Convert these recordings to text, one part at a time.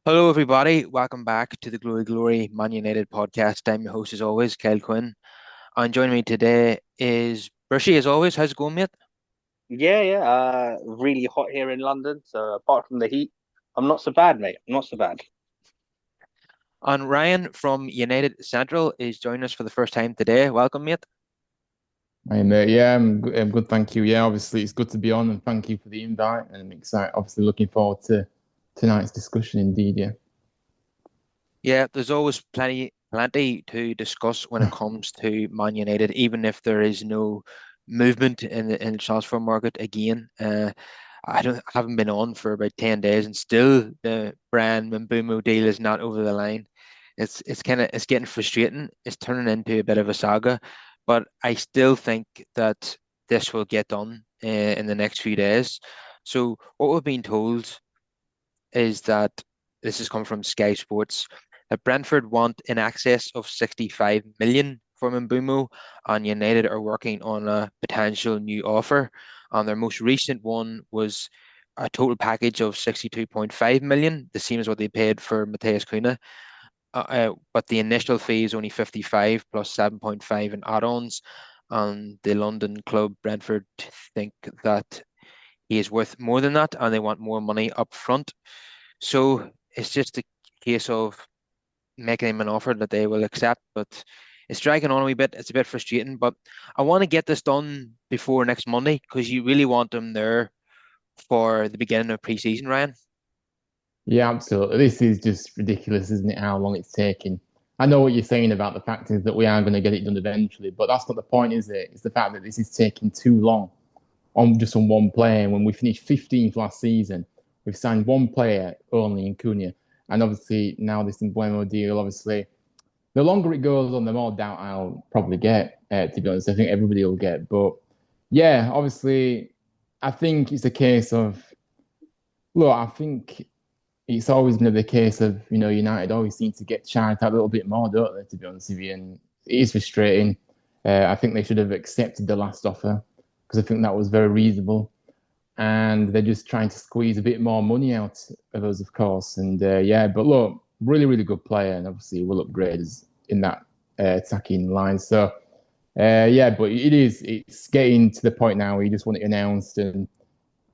Hello, everybody. Welcome back to the Glory Glory Man United podcast. I'm your host, as always, Kyle Quinn. And joining me today is Brushy, as always. How's it going, mate? Yeah. Really hot here in London. So apart from the heat, I'm not so bad, mate. I'm not so bad. And Ryan from United Central is joining us for the first time today. Welcome, mate. Hey mate, yeah, I'm good, thank you. Yeah, obviously it's good to be on, and thank you for the invite. And I'm excited, obviously looking forward to tonight's discussion. Indeed, yeah. Yeah, there's always plenty to discuss when it comes to Man United, even if there is no movement in the transfer market again. I haven't been on for about 10 days and still the Brand Mbeumo deal is not over the line. It's getting frustrating. It's turning into a bit of a saga, but I still think that this will get done in the next few days. So what we've been told is that this has come from Sky Sports that Brentford want in excess of 65 million from Mbeumo, and United are working on a potential new offer. And their most recent one was a total package of 62.5 million, the same as what they paid for Matheus Cunha. But the initial fee is only 55 plus 7.5 in add-ons. And the London club Brentford think that he is worth more than that, and they want more money up front. So it's just a case of making him an offer that they will accept, but it's dragging on a wee bit. It's a bit frustrating, but I want to get this done before next Monday because you really want him there for the beginning of pre-season, Ryan. Yeah, absolutely. This is just ridiculous, isn't it? How long it's taking. I know what you're saying about the fact is that we are going to get it done eventually, but that's not the point, is it? It's the fact that this is taking too long on one player. When we finished 15th last season, we've signed one player only in Cunha, and obviously now this Embuemo deal, obviously the longer it goes on, the more doubt I'll probably get. To be honest, I think everybody will get. But yeah, obviously, I think it's a case of look. I think it's always going to be a case of United always seem to get charged out a little bit more, don't they? To be honest with you, and it is frustrating. I think they should have accepted the last offer because I think that was very reasonable, and they're just trying to squeeze a bit more money out of us, of course. And yeah, but look, really, really good player, and obviously will upgrade us in that attacking line. So yeah, but it's getting to the point now where you just want it announced, and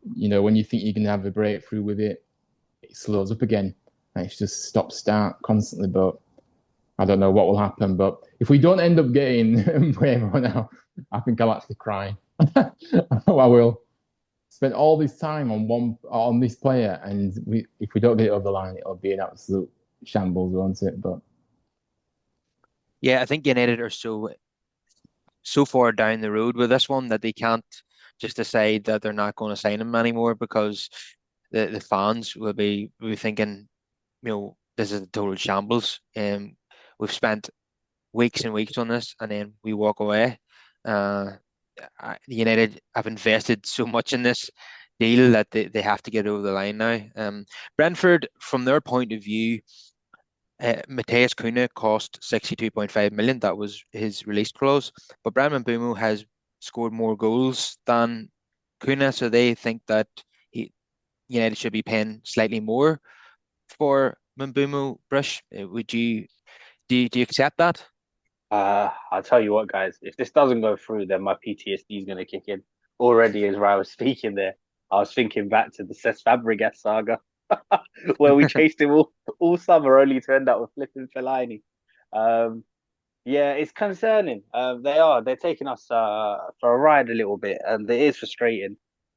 when you think you're going to have a breakthrough with it, it slows up again, and it's just stop start constantly. But I don't know what will happen. But if we don't end up getting Mbeumo now, I think I'll actually cry. I will spend all this time on this player, and if we don't get it over the line, it'll be an absolute shambles, won't it? But Yeah, I think United are so far down the road with this one that they can't just decide that they're not going to sign him anymore because the fans will be thinking, this is a total shambles. We've spent weeks and weeks on this, and then we walk away. Uh, United have invested so much in this deal that they have to get over the line now. Brentford, from their point of view, Matheus Cunha cost 62.5 million. That was his release clause. But Brandon Mbeumo has scored more goals than Cunha, so they think that he, United should be paying slightly more for Mbeumo. Brush, do you accept that? I'll tell you what, guys. If this doesn't go through, then my PTSD is going to kick in. Already, as I was speaking there, I was thinking back to the Cesc Fabregas saga, where we chased him all summer, only to end up with flipping Fellaini. Um, Yeah, it's concerning. They're taking us for a ride a little bit, and it is frustrating.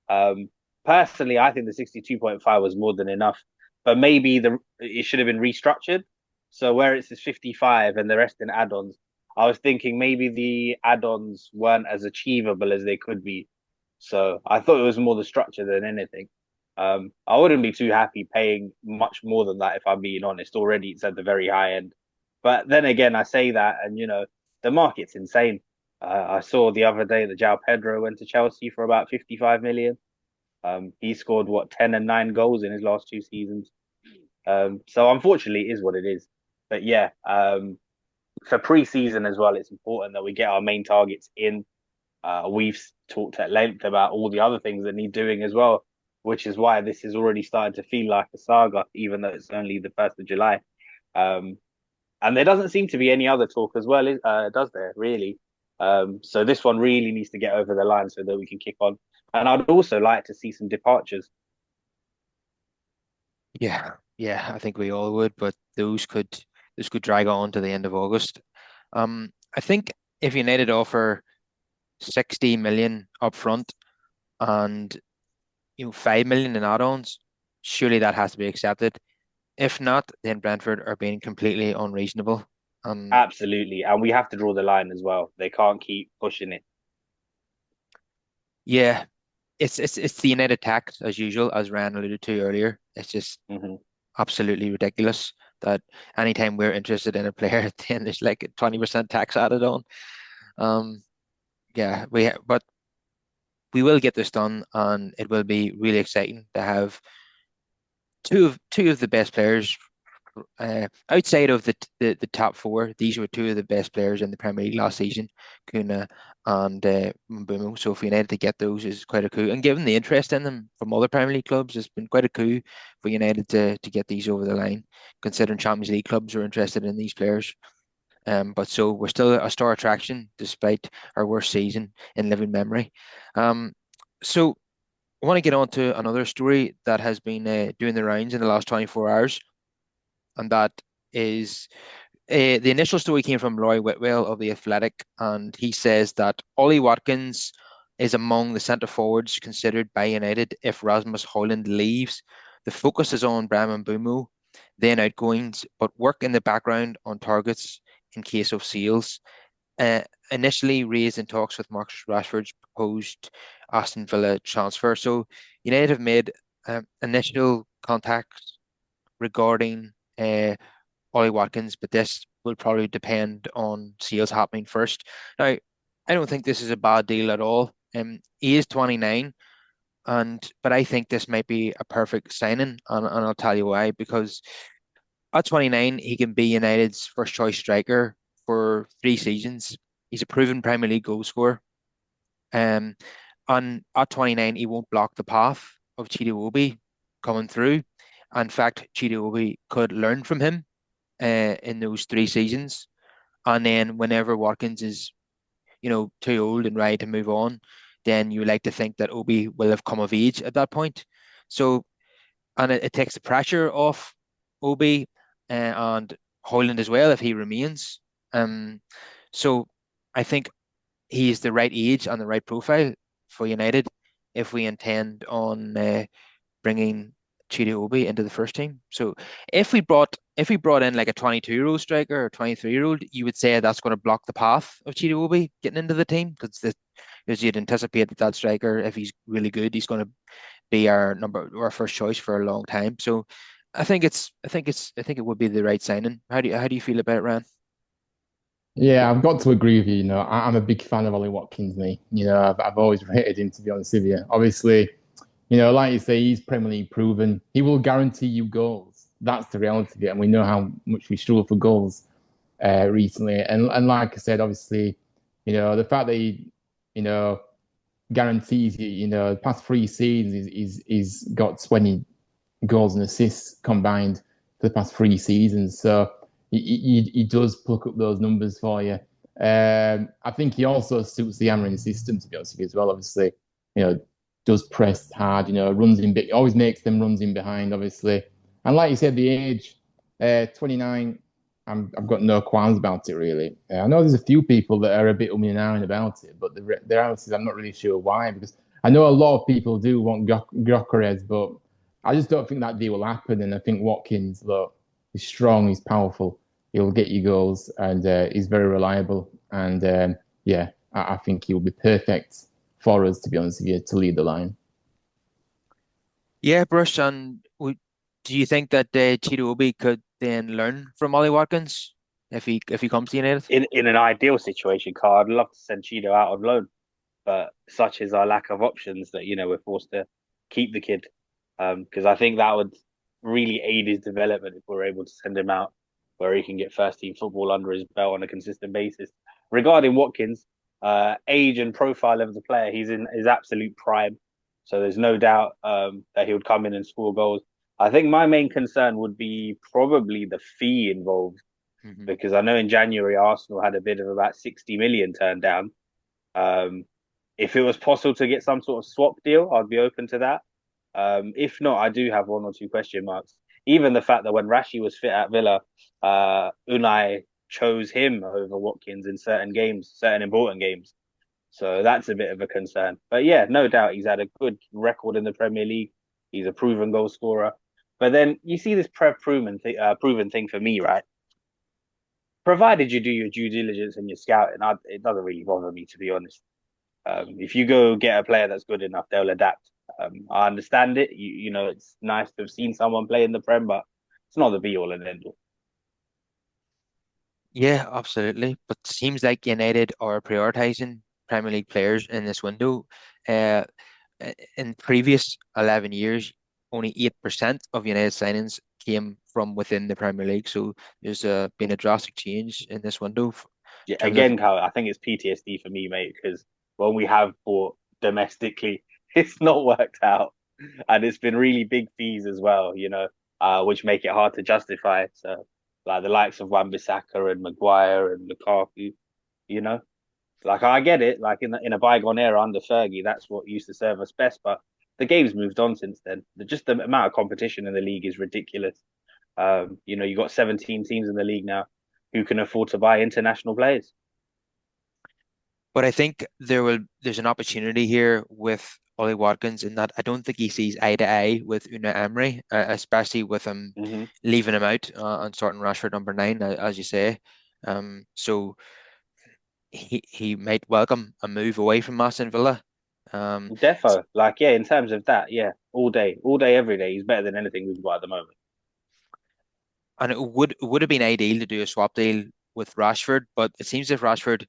Um, Personally, I think the 62.5 was more than enough, but maybe the it should have been restructured. So where it says 55 and the rest in add-ons, I was thinking maybe the add-ons weren't as achievable as they could be. So I thought it was more the structure than anything. I wouldn't be too happy paying much more than that if I'm being honest. Already it's at the very high end. But then again, I say that, and the market's insane. I saw the other day that João Pedro went to Chelsea for about 55 million. He scored what 10 and 9 goals in his last two seasons. So unfortunately, it is what it is. But yeah, for pre-season as well, it's important that we get our main targets in. We've talked at length about all the other things that need doing as well. which is why this is already starting to feel like a saga, even though it's only the 1st of July. Um, and there doesn't seem to be any other talk as well, does there, really? So this one really needs to get over the line so that we can kick on. And I'd also like to see some departures. Yeah, yeah, I think we all would, but those could drag on to the end of August. I think if United offer 60 million up front and 5 million in add-ons, surely that has to be accepted. If not, then Brentford are being completely unreasonable. Um, Absolutely. And we have to draw the line as well. They can't keep pushing it. yeah, it's the United tax as usual, as Ryan alluded to earlier. It's just Hmm. absolutely ridiculous that anytime we're interested in a player, then there's like a 20% tax added on. Um, yeah, but we will get this done, and it will be really exciting to have two of the best players outside of the top four. These were two of the best players in the Premier League last season, Kuna and Mbeumo. So for United to get those is quite a coup, and given the interest in them from other Premier League clubs, it's been quite a coup for United to get these over the line, considering Champions League clubs are interested in these players. But so we're still a star attraction despite our worst season in living memory. Um, so I want to get on to another story that has been doing the rounds in the last 24 hours, and that is the initial story came from Roy Whitwell of The Athletic, and he says that Ollie Watkins is among the centre forwards considered by United if Rasmus Højlund leaves. The focus is on Brahim Mbumo, then outgoings, but work in the background on targets in case of sales. Uh, Initially raised in talks with Marcus Rashford's proposed Aston Villa transfer. So United have made initial contacts regarding Ollie Watkins, but this will probably depend on sales happening first. Now, I don't think this is a bad deal at all. He is 29, but I think this might be a perfect signing, and I'll tell you why. Because at 29, he can be United's first choice striker for 3 seasons. He's a proven Premier League goal scorer. Um, and at 29, he won't block the path of Chido coming through. In fact, Chido could learn from him in those 3 seasons. And then whenever Watkins is, too old and ready to move on, then you like to think that Obi will have come of age at that point. So, and it takes the pressure off Obi and Hoyland as well if he remains. Um, so I think he is the right age and the right profile for United if we intend on bringing Chidi Obi into the first team. So if we brought in like a 22-year-old striker or 23-year-old, you would say that's going to block the path of Chidi Obi getting into the team because you'd anticipate that striker, if he's really good, he's going to be our first choice for a long time. So I think it would be the right signing. How do you feel about it, Ryan? Yeah, I've got to agree with you. I'm a big fan of Ollie Watkins, me. I've always rated him, to be honest with you. Obviously, like you say, he's Premier League proven. He will guarantee you goals. That's the reality of it. And we know how much we struggle for goals recently. And like I said, obviously, the fact that he, you know, guarantees you, the past 3 seasons he's got 20 goals and assists combined for the past 3 seasons. So he does pluck up those numbers for you. I think he also suits the Amarin system, to be honest with you, as well. Obviously, you know, does press hard, runs in big, always makes them runs in behind, obviously. And like you said, the age, 29, I've got no qualms about it, really. I know there's a few people that are a bit umming and ahhing about it, but the reality is I'm not really sure why, because I know a lot of people do want Gyökeres, but I just don't think that deal will happen. And I think Watkins, look, he's strong, he's powerful, he'll get you goals, and he's very reliable. And yeah, I think he'll be perfect for us, to be honest with you, to lead the line. Yeah, Bruce, and do you think that Chido Obi could then learn from Ollie Watkins if he comes to United? In an ideal situation, Carl, I'd love to send Cheeto out on loan, but such is our lack of options that we're forced to keep the kid. Because I think that would really aid his development if we're able to send him out where he can get first team football under his belt on a consistent basis. Regarding Watkins, age and profile of the player, he's in his absolute prime. So there's no doubt that he would come in and score goals. I think my main concern would be probably the fee involved Hmm. because I know in January Arsenal had a bid of about 60 million turned down. Um, if it was possible to get some sort of swap deal, I'd be open to that. If not, I do have one or two question marks. Even the fact that when Rashi was fit at Villa, Unai chose him over Watkins in certain games, certain important games. So that's a bit of a concern. But yeah, no doubt he's had a good record in the Premier League. He's a proven goal scorer. But then you see this proven thing for me, right? Provided you do your due diligence and your scouting, it doesn't really bother me, to be honest. If you go get a player that's good enough, they'll adapt. I understand it. You know, it's nice to have seen someone play in the Prem, but it's not the be all and end all. Yeah, absolutely. But seems like United are prioritizing Premier League players in this window. Uh, in previous 11 years, only 8% of United signings came from within the Premier League. So there's been a drastic change in this window Yeah, in terms of. again, Kyle, I think it's PTSD for me, mate, because when we have bought domestically, it's not worked out, and it's been really big fees as well, which make it hard to justify. So, like the likes of Wan-Bissaka and Maguire and Lukaku, you know, like I get it, like in a bygone era under Fergie, that's what used to serve us best. But the game's moved on since then. Just the amount of competition in the league is ridiculous. You got 17 teams in the league now who can afford to buy international players. But I think there's an opportunity here with Ollie Watkins in that I don't think he sees eye to eye with Unai Emery, especially with him Hmm. leaving him out and starting Rashford number nine, as you say. So he might welcome a move away from Aston Villa. Um, Defo, like yeah, in terms of that, yeah, all day, every day, he's better than anything we've got at the moment. and it would have been ideal to do a swap deal with Rashford, but it seems if Rashford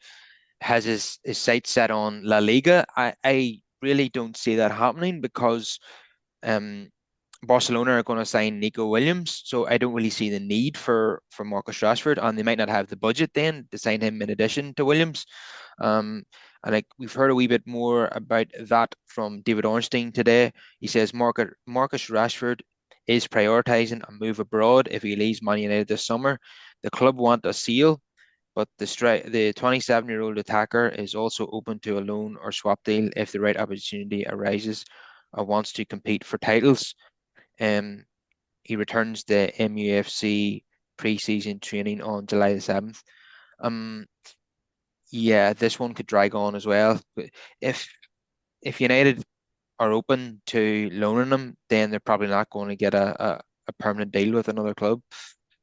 has his sights set on La Liga, I really don't see that happening because um, Barcelona are going to sign Nico Williams, so I don't really see the need for Marcus Rashford, and they might not have the budget then to sign him in addition to Williams. Um, and like we've heard a wee bit more about that from David Ornstein today. He says Marcus Rashford is prioritising a move abroad if he leaves Man United this summer. The club want a seal, but the 27-year-old attacker is also open to a loan or swap deal if the right opportunity arises or wants to compete for titles. Um, he returns the MUFC pre-season training on July the 7th. Um, yeah, this one could drag on as well. But if if United are open to loaning him, then they're probably not going to get a permanent deal with another club.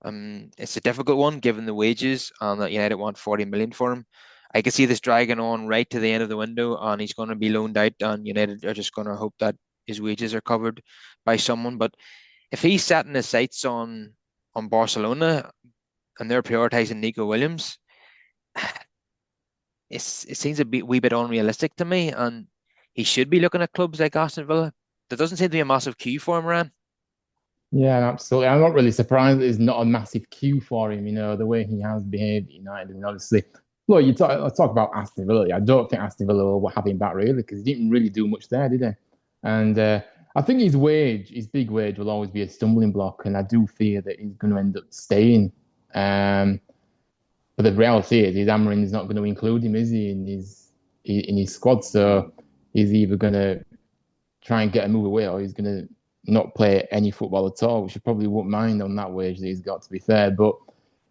It's a difficult one given the wages and that United want 40 million for him. I can see this dragging on right to the end of the window, and he's going to be loaned out, and United are just going to hope that his wages are covered by someone. But if he's setting his sights on Barcelona and they're prioritizing Nico Williams, it seems wee bit unrealistic to me, and he should be looking at clubs like Aston Villa. There doesn't seem to be a massive queue for him, Ryan. Yeah, absolutely. I'm not really surprised there's not a massive queue for him, the way he has behaved at United. And obviously, look, I talk about Aston Villa. I don't think Aston Villa will have him back really because he didn't really do much there, did he? And I think his big wage, will always be a stumbling block. And I do fear that he's going to end up staying. Um, but the reality is, Amarin's not going to include him, is he, in his squad? So he's either going to try and get a move away, or he's going to not play any football at all, which I probably wouldn't mind on that wage that he's got, to be fair. But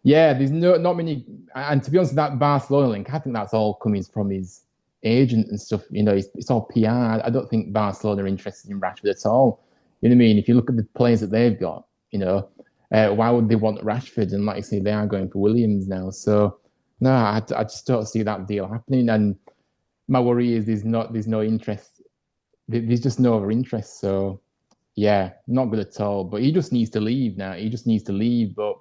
yeah, there's not many. And to be honest, that Barcelona link, I think that's all coming from his agent and stuff. It's all PR. I don't think Barcelona are interested in Rashford at all. You know what I mean? If you look at the players that they've got, why would they want Rashford? And like you say, they are going for Williams now. So no, I just don't see that deal happening. And my worry is there's no interest. There's just no other interest. So yeah, not good at all. But he just needs to leave now. He just needs to leave. But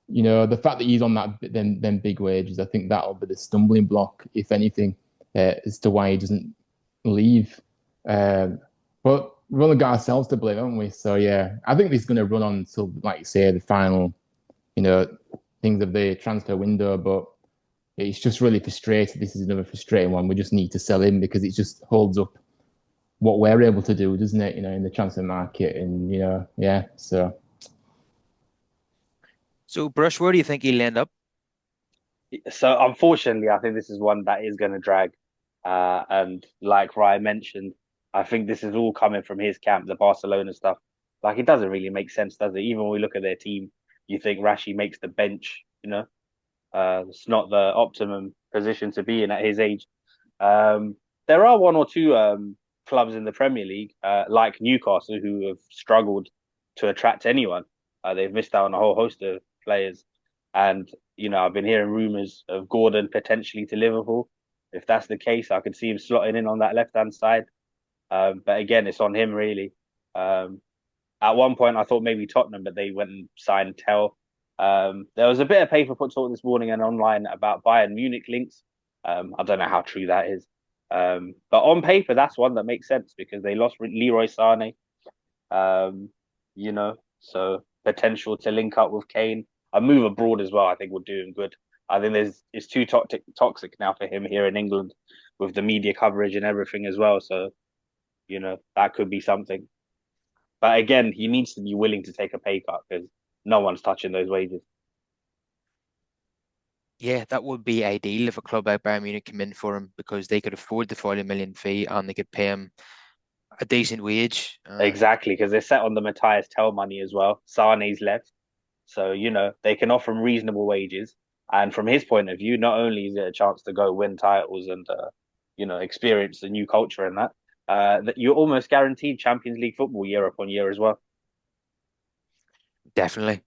the fact that he's on that them big wages, I think that'll be the stumbling block, if anything, as to why he doesn't leave. But we've only got ourselves to blame, haven't we? So yeah, I think this is going to run on until, like you say, the final, you know, things of the transfer window. But it's just really frustrating. This is another frustrating one. We just need to sell him because it just holds up what we're able to do, doesn't it? In the transfer market, and yeah. So So, Brush, where do you think he'll end up? So unfortunately, I think this is one that is going to drag. And like Ryan mentioned, I think this is all coming from his camp, the Barcelona stuff. Like it doesn't really make sense, does it? Even when we look at their team, you think Rashi makes the bench. It's not the optimum position to be in at his age. Um, there are one or two clubs in the Premier League, like Newcastle, who have struggled to attract anyone. They've missed out on a whole host of players, and I've been hearing rumours of Gordon potentially to Liverpool. If that's the case, I could see him slotting in on that left hand side. But again, it's on him really. Um, at one point, I thought maybe Tottenham, but they went and signed Tell. There was a bit of paper put talk this morning and online about Bayern Munich links. I don't know how true that is. But on paper, that's one that makes sense because they lost Leroy Sane. So potential to link up with Kane. A move abroad as well, I think would do him good. I think it's too toxic now for him here in England with the media coverage and everything as well. So, that could be something. But again, he needs to be willing to take a pay cut because no one's touching those wages. Yeah, that would be ideal if a club like Bayern Munich came in for him because they could afford the 40 million fee and they could pay him a decent wage. Exactly, because they're set on the Matthias Tell money as well. Sane's left. So, they can offer him reasonable wages. And from his point of view, not only is it a chance to go win titles and, experience the new culture and that you're almost guaranteed Champions League football year upon year as well. Definitely.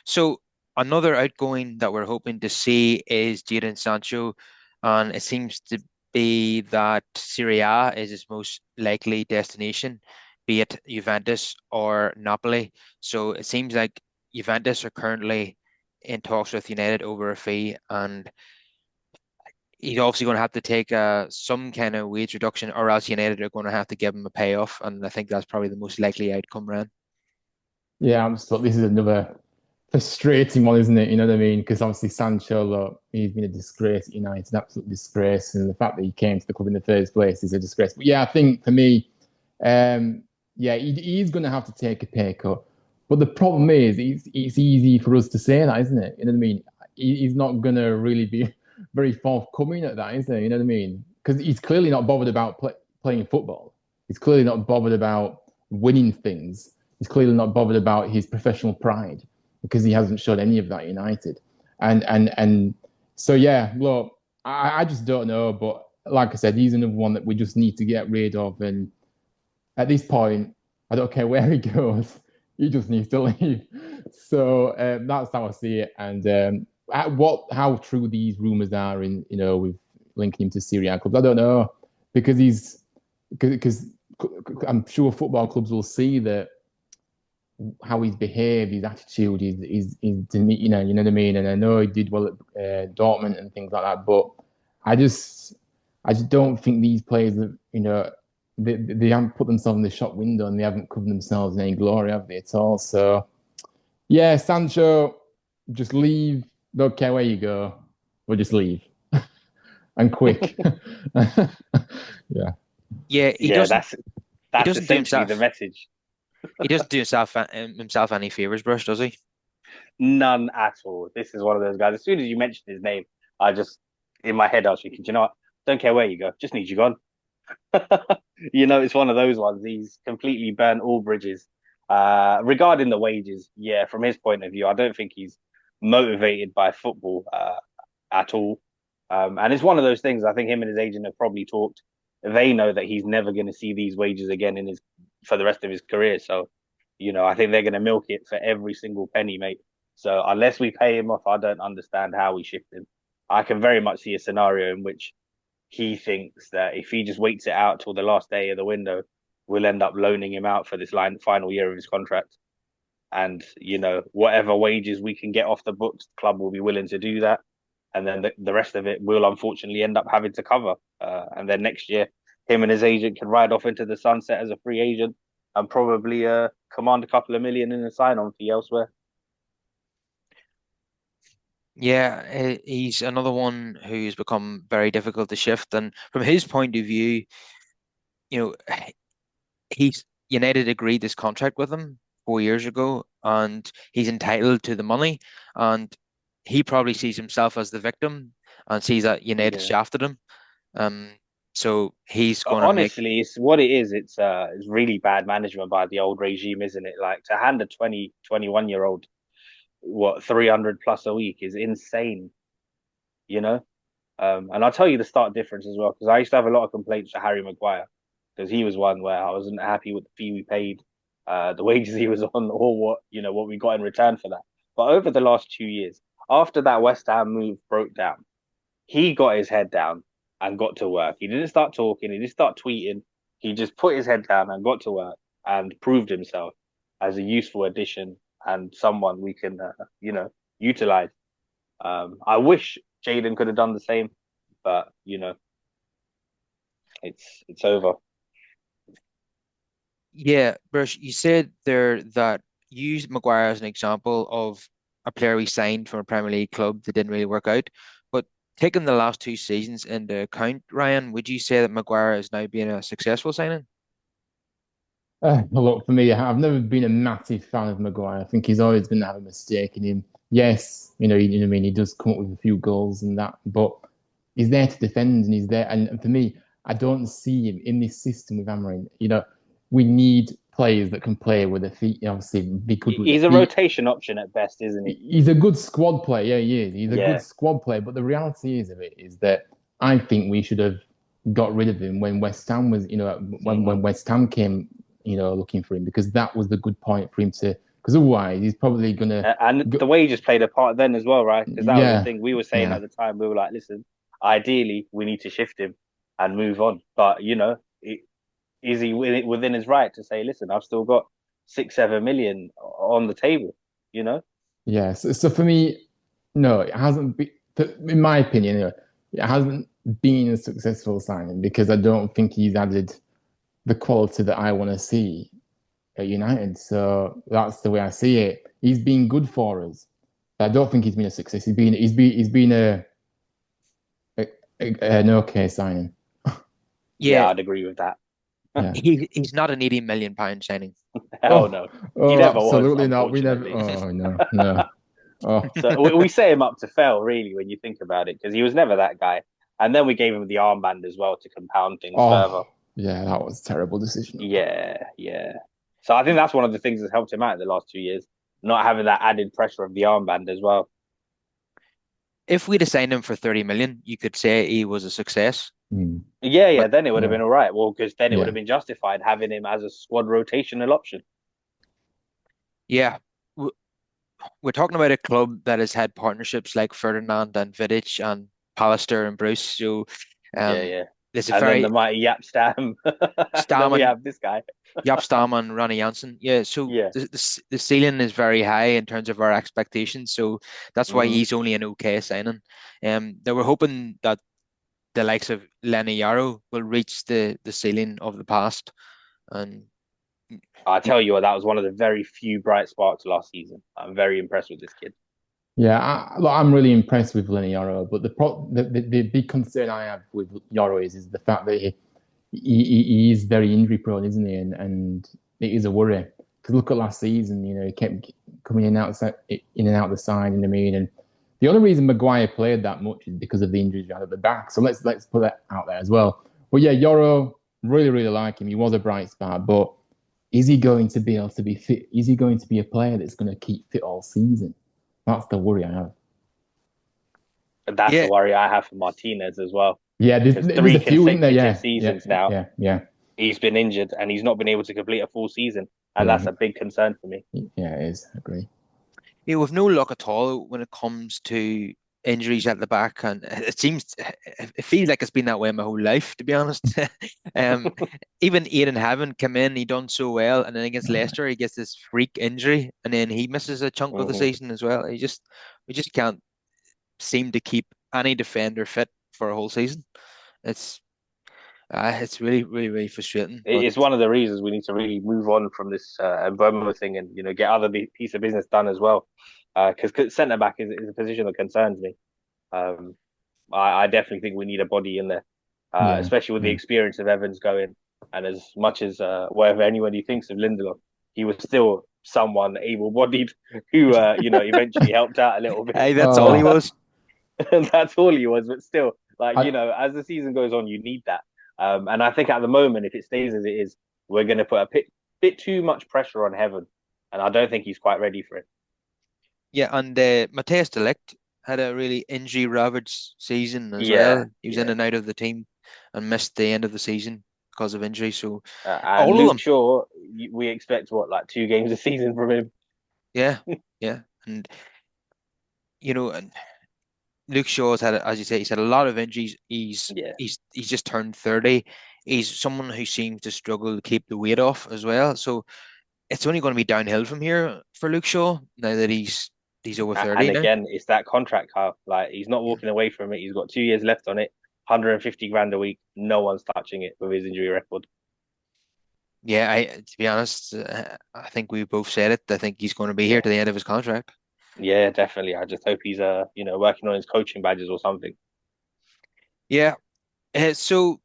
So another outgoing that we're hoping to see is Jadon Sancho, and it seems to be that Serie A is his most likely destination, be it Juventus or Napoli. So it seems like Juventus are currently in talks with United over a fee, and he's obviously going to have to take some kind of wage reduction, or else United are going to have to give him a payoff, and I think that's probably the most likely outcome, Ryan. yeah, I'm just thought this is another frustrating one, isn't it? You know what I mean? Because obviously Sancho, look, he's been a disgrace at United, an absolute disgrace, and the fact that he came to the club in the first place is a disgrace. But yeah, I think for me, yeah, he's going to have to take a pay cut. But the problem is, it's easy for us to say that, isn't it? You know what I mean? He's not going to really be very forthcoming at that, is he? You know what I mean? Because he's clearly not bothered about playing football. He's clearly not bothered about winning things. He's clearly not bothered about his professional pride because he hasn't shown any of that at United. And so yeah, look, I just don't know. But like I said, he's another one that we just need to get rid of. And at this point, I don't care where he goes, he just needs to leave. So that's how I see it. And how true these rumors are in with linking him to Serie A clubs, I don't know because because I'm sure football clubs will see that how he's behaved, his attitude, you know what I mean. And I know he did well at Dortmund and things like that, but I just, I just don't think these players, they haven't put themselves in the shop window and they haven't covered themselves in any glory, have they at all? So yeah, Sancho, just leave. Don't care where you go, but just leave and quick. Yeah. Yeah, Yeah, he that's doesn't do essentially the himself message. he doesn't do himself any favors, Brush, does he? None at all. This is one of those guys. As soon as you mentioned his name, I just in my head I was thinking, you know what? Don't care where you go, just need you gone. It's one of those ones. He's completely burnt all bridges. Regarding the wages, yeah, from his point of view, I don't think he's motivated by football at all. And it's one of those things. I think him and his agent have probably talked. They know that he's never going to see these wages again in his for the rest of his career. So, I think they're going to milk it for every single penny, mate. So unless we pay him off, I don't understand how we shift him. I can very much see a scenario in which he thinks that if he just waits it out till the last day of the window, we'll end up loaning him out for this final year of his contract. And, whatever wages we can get off the books, the club will be willing to do that. And then the rest of it will unfortunately end up having to cover. And then next year, him and his agent can ride off into the sunset as a free agent and probably command a couple of million in a sign on fee elsewhere. Yeah, he's another one who's become very difficult to shift. And from his point of view, you know, he's United agreed this contract with him 4 years ago, and he's entitled to the money. And he probably sees himself as the victim and sees that United Yeah. shafted him. Um, so he's going to make. Honestly, it's what it is. It's really bad management by the old regime, isn't it? Like to hand a 21 year old what 300 plus a week is insane, you know? And I'll tell you the start difference as well, because I used to have a lot of complaints to Harry Maguire because he was one where I wasn't happy with the fee we paid, the wages he was on, or what we got in return for that. But over the last 2 years, after that West Ham move broke down, he got his head down and got to work. He didn't start talking, he didn't start tweeting. He just put his head down and got to work and proved himself as a useful addition and someone we can, utilize. I wish Jaden could have done the same, but it's over. Yeah, Bruce, you said there that you used Maguire as an example of a player we signed from a Premier League club that didn't really work out. But taking the last two seasons into account, Ryan, would you say that Maguire is now being a successful signing? Well, look, for me, I've never been a massive fan of Maguire. I think he's always going to have a mistake in him. Yes, you know what I mean, he does come up with a few goals and that, but he's there to defend and he's there. And for me, I don't see him in this system with Amarin. We need players that can play with their feet, obviously be good with their He's a feet. rotation option at best, isn't he? He's a good squad player. Yeah, he is. He's a good Yeah. squad player. But the reality is of it is that I think we should have got rid of him when West Ham was, when Hmm. West Ham came, looking for him because that was the good point for him to. Because otherwise, he's probably gonna And go. the wages played a part then as well, right? Because that was the Yeah, thing we were saying yeah, at the time. We were like, listen, ideally, we need to shift him and move on. But, is he within his right to say, listen, I've still got 6, 7 million on the table, you know? yeah. So for me, no, it hasn't been. In my opinion, anyway, it hasn't been a successful signing because I don't think he's added the quality that I want to see at United. So that's the way I see it. He's been good for us. I don't think he's been a success. He's been a, an okay signing. Yeah, Yeah, I'd agree with that. Yeah. he's not an 80 million pound signing. Hell Oh, no. He oh, never was, absolutely not. We never. unfortunately. Oh no, no. Oh, So we set him up to fail, really, when you think about it, because he was never that guy. And then we gave him the armband as well to compound things further. oh, yeah. That was a terrible decision. Yeah, yeah. So I think that's one of the things that's helped him out in the last 2 years, not having that added pressure of the armband as well. If we'd have signed him for 30 million, you could say he was a success. Mm, Yeah, yeah. But Then it would have yeah, been all right. Well, because then it would yeah, have been justified having him as a squad rotational option. yeah, w- we're talking about a club that has had partnerships like Ferdinand and Vidic and Pallister and Bruce. So Yeah, um, yeah. there's a And then very the mighty Yap Stam. And then we Stam have this guy. Jaap Stam and Ronnie Janssen. Yeah, so Yeah. the ceiling is very high in terms of our expectations. So that's why Hmm. he's only an okay signing. They were hoping that the likes of Lenny Yarrow will reach the ceiling of the past. And I tell you what, that was one of the very few bright sparks last season. I'm very impressed with this kid. yeah. Look, I'm really impressed with Lenny Yoro, but the big concern I have with Yoro is the fact that he is very injury prone, isn't he? And it is a worry. Because look at last season, he kept coming in and out of the side, in the mean. And the only reason Maguire played that much is because of the injuries he had at the back. So let's put that out there as well. But yeah, Yoro, really, really like him. He was a bright spot, but is he going to be able to be fit? Is he going to be a player that's going to keep fit all season? That's the worry I have. And that's the yeah, worry I have for Martinez as well. Yeah, there's, Because there's three a few, isn't there? consecutive Yeah, yeah, seasons now, yeah, yeah, he's been injured and he's not been able to complete a full season. And yeah, that's a big concern for me. yeah. It is. I agree. we've no luck at all when it comes to injuries at the back, and it feels like it's been that way my whole life, to be honest. um, even Aidan Haven come in, he done so well, and then against Leicester he gets this freak injury, and then he misses a chunk of the Hmm. season as well. We just can't seem to keep any defender fit for a whole season. It's it's really, really, really frustrating. But It's one of the reasons we need to really move on from this Mbeumo thing and get other piece of business done as well. Because centre back is a position that concerns me. Um, I definitely think we need a body in there, Yeah, especially with the yeah, experience of Evans going. And as much as whatever anybody thinks of Lindelof, he was still someone able-bodied who eventually helped out a little bit. Hey, that's all he Oh, was. And that's all he was. But still, like I, as the season goes on, you need that. And I think at the moment, if it stays as it is, we're going to put a bit too much pressure on Heaven, and I don't think he's quite ready for it. Yeah, and Matthias de Ligt had a really injury-ravaged season as Yeah, well. He was in yeah. and out of the team and missed the end of the season because of injury. So And all of Luke them, Shaw, we expect what, like 2 games a season from him? yeah, yeah, and and Luke Shaw's had, as you say, he's had a lot of injuries. He's Yeah. he's he's just turned 30. He's someone who seems to struggle to keep the weight off as well. So it's only going to be downhill from here for Luke Shaw now that he's over 30 And now. again, it's that contract, Carl. Like he's not Yeah. walking away from it. He's got 2 years left on it, 150 grand a week. No one's touching it with his injury record. Yeah, to be honest, I think we both said it. I think he's going to be here Yeah, to the end of his contract. yeah, definitely. I just hope he's working on his coaching badges or something. Yeah. So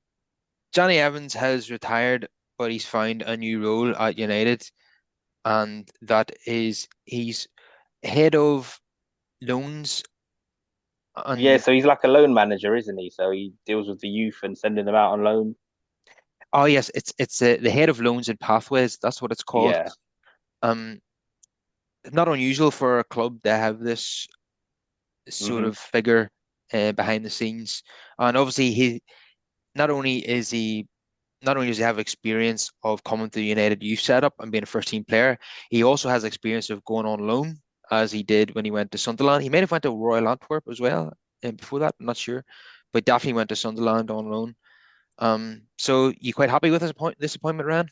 Johnny Evans has retired, but he's found a new role at United, and that is he's head of loans. Yeah, And so he's like a loan manager, isn't he? So he deals with the youth and sending them out on loan. oh yes, it's the head of loans and pathways. That's what it's called. Yeah. Um, not unusual for a club to have this sort Hmm. of figure behind the scenes, and obviously not only is he not only does he have experience of coming to the United youth setup and being a first team player, he also has experience of going on loan, as he did when he went to Sunderland. He may have went to Royal Antwerp as well, and before that, I'm not sure, but definitely went to Sunderland on loan. So you quite happy with this appointment, Ryan?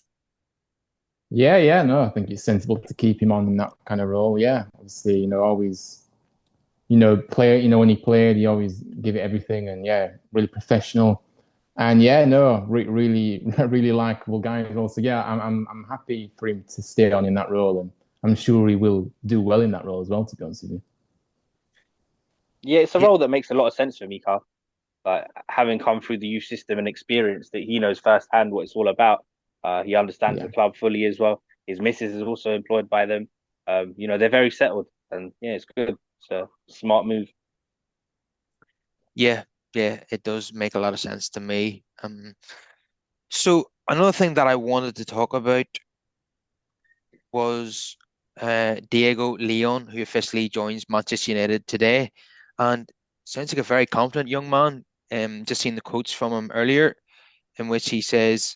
yeah, yeah, no, I think it's sensible to keep him on in that kind of role. Yeah, obviously, always, play, when he played, he always give it everything, and yeah, really professional. And yeah, no, really, really likable guy as well. So yeah, I'm happy for him to stay on in that role, and I'm sure he will do well in that role as well. To be honest with you. Yeah, it's a Yeah, role that makes a lot of sense for me, Carl. Like having come through the youth system and experience that he knows firsthand what it's all about. He understands the Yeah. club fully as well. His missus is also employed by them. They're very settled, and yeah, it's good. It's a smart move. yeah, yeah. It does make a lot of sense to me. So another thing that I wanted to talk about was Diego Leon, who officially joins Manchester United today, and sounds like a very confident young man. Just seen the quotes from him earlier, in which he says,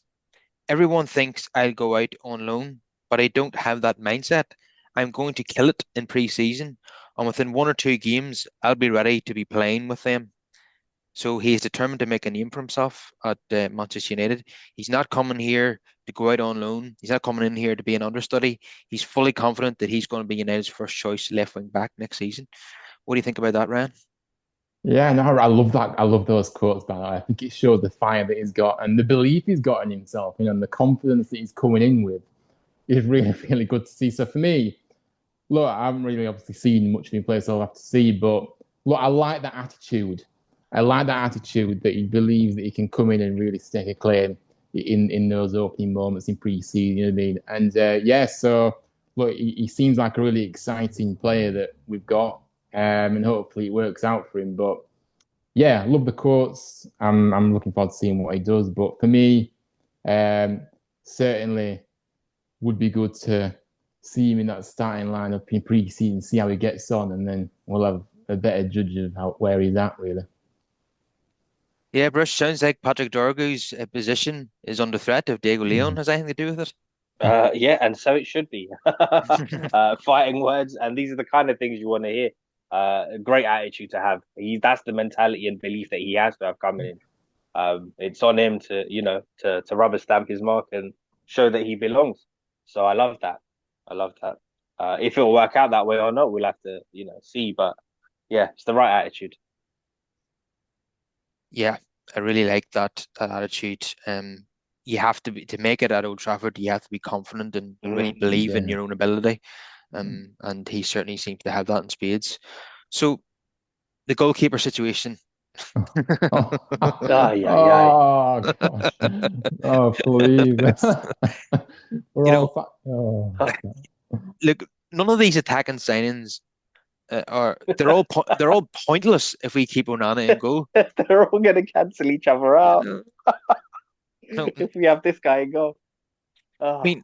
"Everyone thinks I'll go out on loan, but I don't have that mindset. I'm going to kill it in pre-season, and within 1 or 2 games, I'll be ready to be playing with them." So he is determined to make a name for himself at Manchester United. He's not coming here to go out on loan. He's not coming in here to be an understudy. He's fully confident that he's going to be United's first choice left wing back next season. What do you think about that, Ryan? Yeah, no, I love that. I love those quotes, by the way. I think it shows the fire that he's got and the belief he's got in himself, and the confidence that he's coming in with is really, really good to see. So for me, look, I haven't really obviously seen much of him play, so I'll have to see. But look, I like that attitude. I like that attitude that he believes that he can come in and really stake a claim in those opening moments in pre-season. You know what I mean? And yeah, so look, he seems like a really exciting player that we've got, and hopefully it works out for him. But yeah, I love the quotes. I'm looking forward to seeing what he does. But for me, um, certainly would be good to see him in that starting lineup in pre-season, see how he gets on, and then we'll have a better judge of where he's at, really. Yeah, Bruce, sounds like Patrick Dorgu's position is under threat if Diego Leon has anything to do with Yeah, and so it should be. it. Fighting words, and these are the kind of things you want to hear. A great attitude to have. That's the mentality and belief that he has to have coming in. It's on him to rubber stamp his mark and show that he belongs. So I love that. I love that. If it'll work out that way or not, we'll have to see. But yeah, it's the right attitude. Yeah, I really like that attitude. You have to be to make it at Old Trafford. You have to be confident and really believe in Yeah. your own ability. And he certainly seems to have that in spades. So the goalkeeper situation. Oh, Ay, ay, ay. oh gosh. Oh, please. We're You all know, oh. look, none of these attacking signings they're all pointless if we keep Onana in goal. They're all going to cancel each other You out know, no, I if we have this guy in goal. Ah, mean,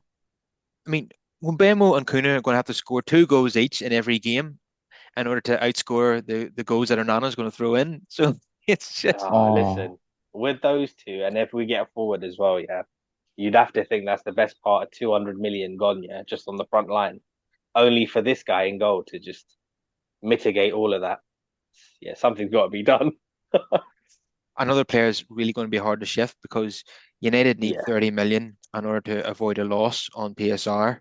I mean, Mbemo and Kuna are going to have to score two goals each in every game in order to outscore the goals that Onana's going to throw in. So it's just Oh. listen, with those two, and if we get forward as well, yeah, you'd have to think that's the best part of 200 million gone, yeah, just on the front line. Only for this guy in goal to just mitigate all of that. Yeah, something's got to be done. another player is really going to be hard to shift because United need Yeah. 30 million in order to avoid a loss on PSR.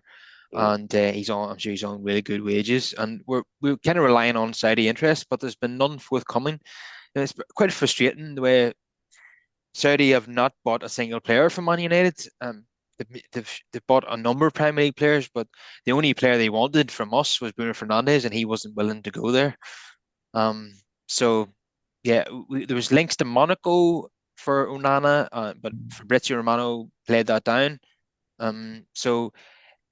Mm. And I'm sure he's on really good wages. And we're kind of relying on Saudi interest, but there's been none forthcoming. And it's quite frustrating the way Saudi have not bought a single player from Man United. They've bought a number of Premier League players, but the only player they wanted from us was Bruno Fernandes, and he wasn't willing to go there. Um, so yeah, there was links to Monaco for Onana, but Fabrizio Romano played that down. So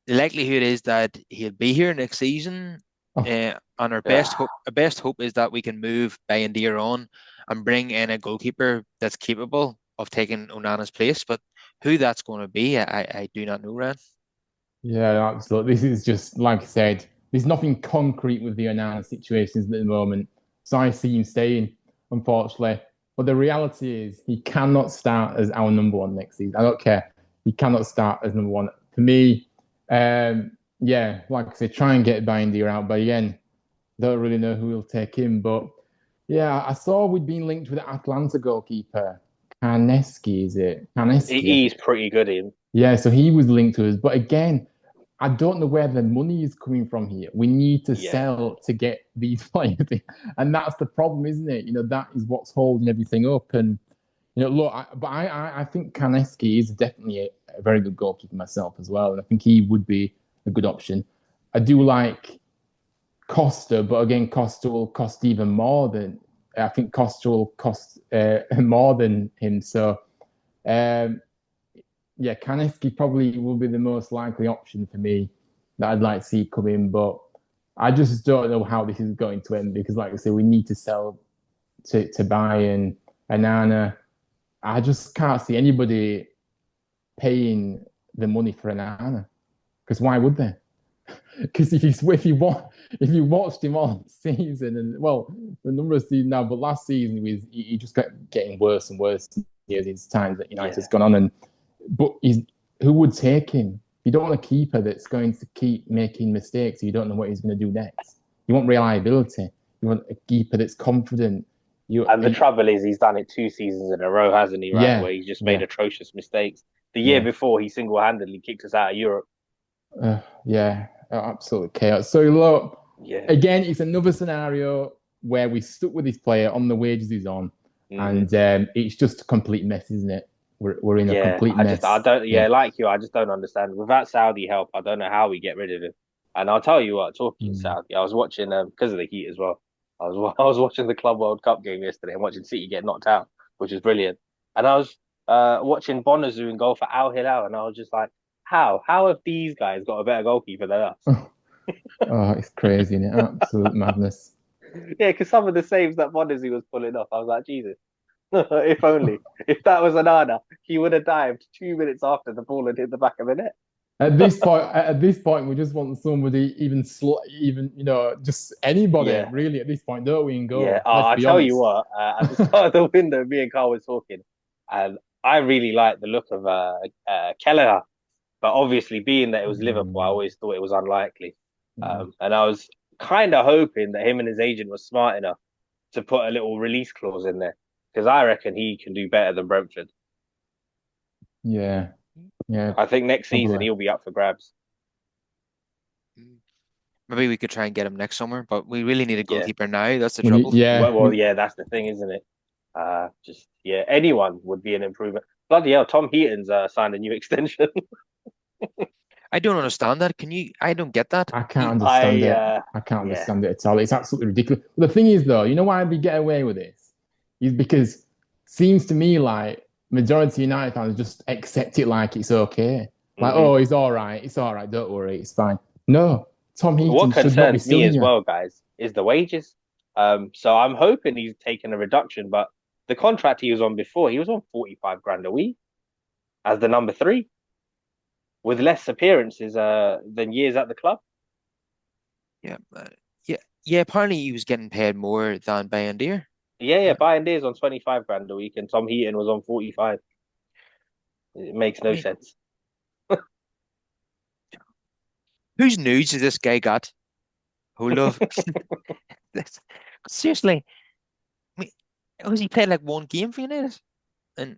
the likelihood is that he'll be here next season. Oh. And Ah. our best hope is that we can move Bayendier on and bring in a goalkeeper that's capable of taking Onana's place. But who that's going to be, I do not know, Ryan. Yeah, absolutely. This is just like I said, there's nothing concrete with the Onana situations at the moment. So I see him staying, unfortunately. But the reality is he cannot start as our number one next season. I don't care. He cannot start as number one. For me, yeah, like I said, try and get Bindier out. But again, don't really know who will take him. But yeah, I saw we'd been linked with the Atlanta goalkeeper. Karneski, is it? Karneski, I He's think. pretty good in. Yeah, so he was linked to us. But again, I don't know where the money is coming from here. We need to Yeah. sell to get these players in. And that's the problem, isn't it? That is what's holding everything up. And, look, I think Kaneski is definitely a very good goalkeeper myself as well. And I think he would be a good option. I do like Costa, but again, Costa will cost even more than, I think Costa will cost more than him. So, um, yeah, Kaneski probably will be the most likely option for me that I'd like to see come in, but I just don't know how this is going to end because, like I say, we need to sell to buy and Anana. I just can't see anybody paying the money for Anana because why would they? Because if you watched him all season and well, the number of seasons now, but last season he just kept getting worse and worse as his time that United's Yeah. gone on and but who would take him? You don't want a keeper that's going to keep making mistakes. You don't know what he's going to do next. You want reliability. You want a keeper that's confident. And the trouble is, he's done it 2 seasons in a row, hasn't he? Right, Yeah, where he's just made yeah, atrocious mistakes. The year yeah, before, he single-handedly kicked us out of Europe. yeah. Absolute chaos. So look, Yeah. again, it's another scenario where we stuck with this player on the wages he's on, Mm. and it's just a complete mess, isn't it? We're in a Yeah, complete I mess. don't, Yeah. yeah, like you, I just don't understand. Without Saudi help, I don't know how we get rid of him. And I'll tell you what, talking Mm. Saudi, I was watching because of the heat as well. I was watching the Club World Cup game yesterday and watching City get knocked out, which is brilliant. And I was watching Bonazu in goal for Al Hilal, and I was just like, how? How have these guys got a better goalkeeper than us? Oh, it's crazy, isn't it? Absolute madness. Yeah, because some of the saves that Bonazu was pulling off, I was like, Jesus, if only. If that was Anana, he would have dived 2 minutes after the ball had hit the back of the net. At this point, we just want somebody even just anybody Yeah, really. At this point, don't we? In yeah. goal. Let's I be tell you honest. what, at the start of the window, me and Carl were talking, and I really liked the look of Kelleher. But obviously, being that it was Liverpool, I Mm, always thought it was unlikely. yeah. And I was kind of hoping that him and his agent was smart enough to put a little release clause in there because I reckon he can do better than Brentford. Yeah, yeah, I think next season probably. he'll be up for grabs. Maybe we could try and get him next summer, but we really need a Yeah. goalkeeper now. That's the We need, trouble. yeah, Well, yeah, that's the thing, isn't it? Just yeah, anyone would be an improvement. Bloody hell, Tom Heaton's signed a new extension. I don't understand that. Can you? I don't get that. I can't understand it. I can't Yeah, understand it at all. It's absolutely ridiculous. The thing is, though, you know why we get away with this? Because seems to me like majority of United fans just accept it like it's okay. Like, Hmm. oh, it's all right, don't worry, it's fine. No, Tom What Heaton should not be concerns me suing as you. well, guys, is the wages. So I'm hoping he's taken a reduction, but the contract he was on before, he was on 45 grand a week as the number three with less appearances than years at the club. Yeah, yeah, yeah. Apparently, he was getting paid more than Bayern. Yeah, yeah, Uh, Bayern Deer's on 25 grand a week and Tom Heaton was on 45. It makes I no mean, sense. whose news has this guy got hold of? That's- Seriously, I mean, was he played like one game for United? And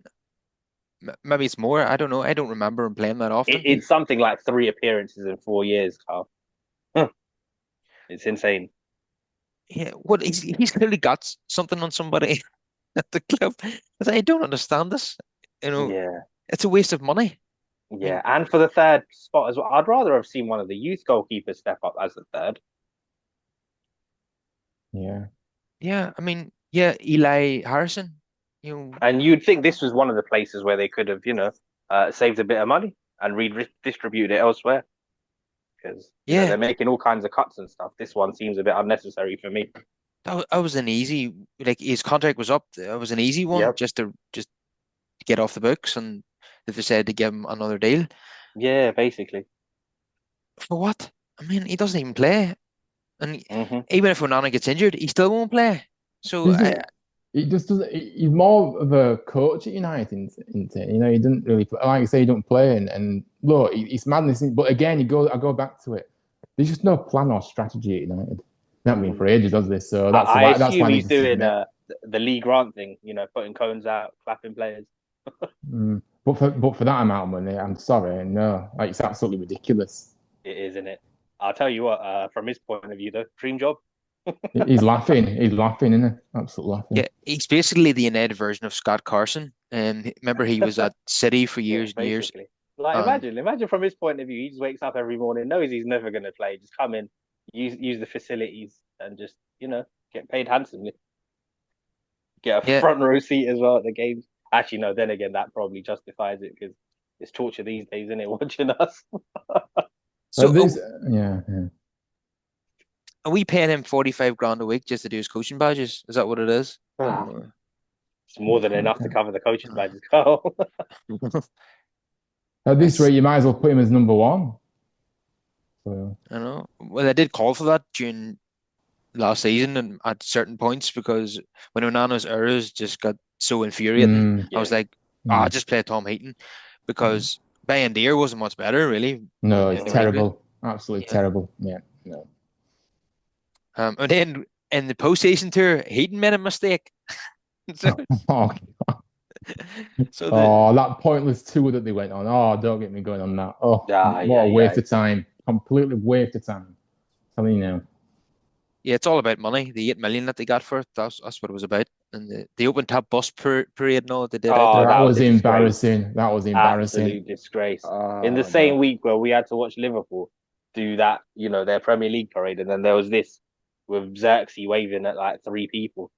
maybe it's more. I don't know. I don't remember him playing that often. It's something like 3 appearances in 4 years, Carl. It's insane. Yeah, what he's clearly got something on somebody at the club. I don't understand this. You know, Yeah, it's a waste of money. I yeah. mean, And for the third spot as well, I'd rather have seen one of the youth goalkeepers step up as the third. Yeah. yeah, I mean, yeah, Eli Harrison. You know, And you'd think this was one of the places where they could have, saved a bit of money and redistributed it elsewhere because, yeah, they're making all kinds of cuts and stuff. This one seems a bit unnecessary for me. that was an easy. Like his contract was up. That was an easy one, Yep. just to get off the books, and they decided to give him another deal Yeah, basically. for what? I mean, he doesn't even play, and Hmm. even if Onana gets injured, he still won't play. So He's just he just doesn't. He's more of a coach at United, isn't it? You know, he doesn't really, like I say, he don't play. And look, it's madness. But again, I go back to it. There's just no plan or strategy at United. Not been Hmm. for ages, does this? So I, that's I why I assume need he's to doing submit. the Lee Grant thing, putting cones out, clapping players. But for that amount of money, I'm sorry, no, like it's absolutely ridiculous. It is, isn't it? I'll tell you what, from his point of view, though, dream job. He's laughing. He's laughing, isn't he? Absolutely laughing. yeah, he's basically the United version of Scott Carson. And remember, he was at City for Yeah, years and years. basically. Like And imagine from his point of view, he just wakes up every morning, knows he's never going to play, just come in, use the facilities, and just get paid handsomely, get a yeah, front row seat as well at the games. Actually, no. Then again, that probably justifies it because it's torture these days, isn't it? Watching us. so This, yeah, yeah. are we paying him 45 grand a week just to do his coaching badges? Is that what it is? Or- It's more than enough to cover the coaches' badges, Carl. At this That's rate, you might as well put him as number one. So, I don't know. Well, I did call for that during last season and at certain points because when Onana's errors just got so infuriating, I Yeah. was like, ah, mm. just play Tom Heaton because Bayern wasn't much better really No, in it's the replay. terrible. Absolutely Yeah. terrible. Yeah, no. And then in the postseason tour, Heaton made a mistake. So, Oh, so the oh, that pointless tour that they went on. Oh, don't get me going on that. Oh, Yeah, what yeah, a yeah. waste of time. Completely waste of time. I mean, you know. yeah, it's all about money. The 8 million that they got for it, that's what it was about. And the open top bus parade and all that they did out Oh, there. that That was was a disgrace. embarrassing. That was embarrassing. Absolute disgrace. In the Oh, same no. week where we had to watch Liverpool do that, their Premier League parade, and then there was this with Xerxes waving at like three people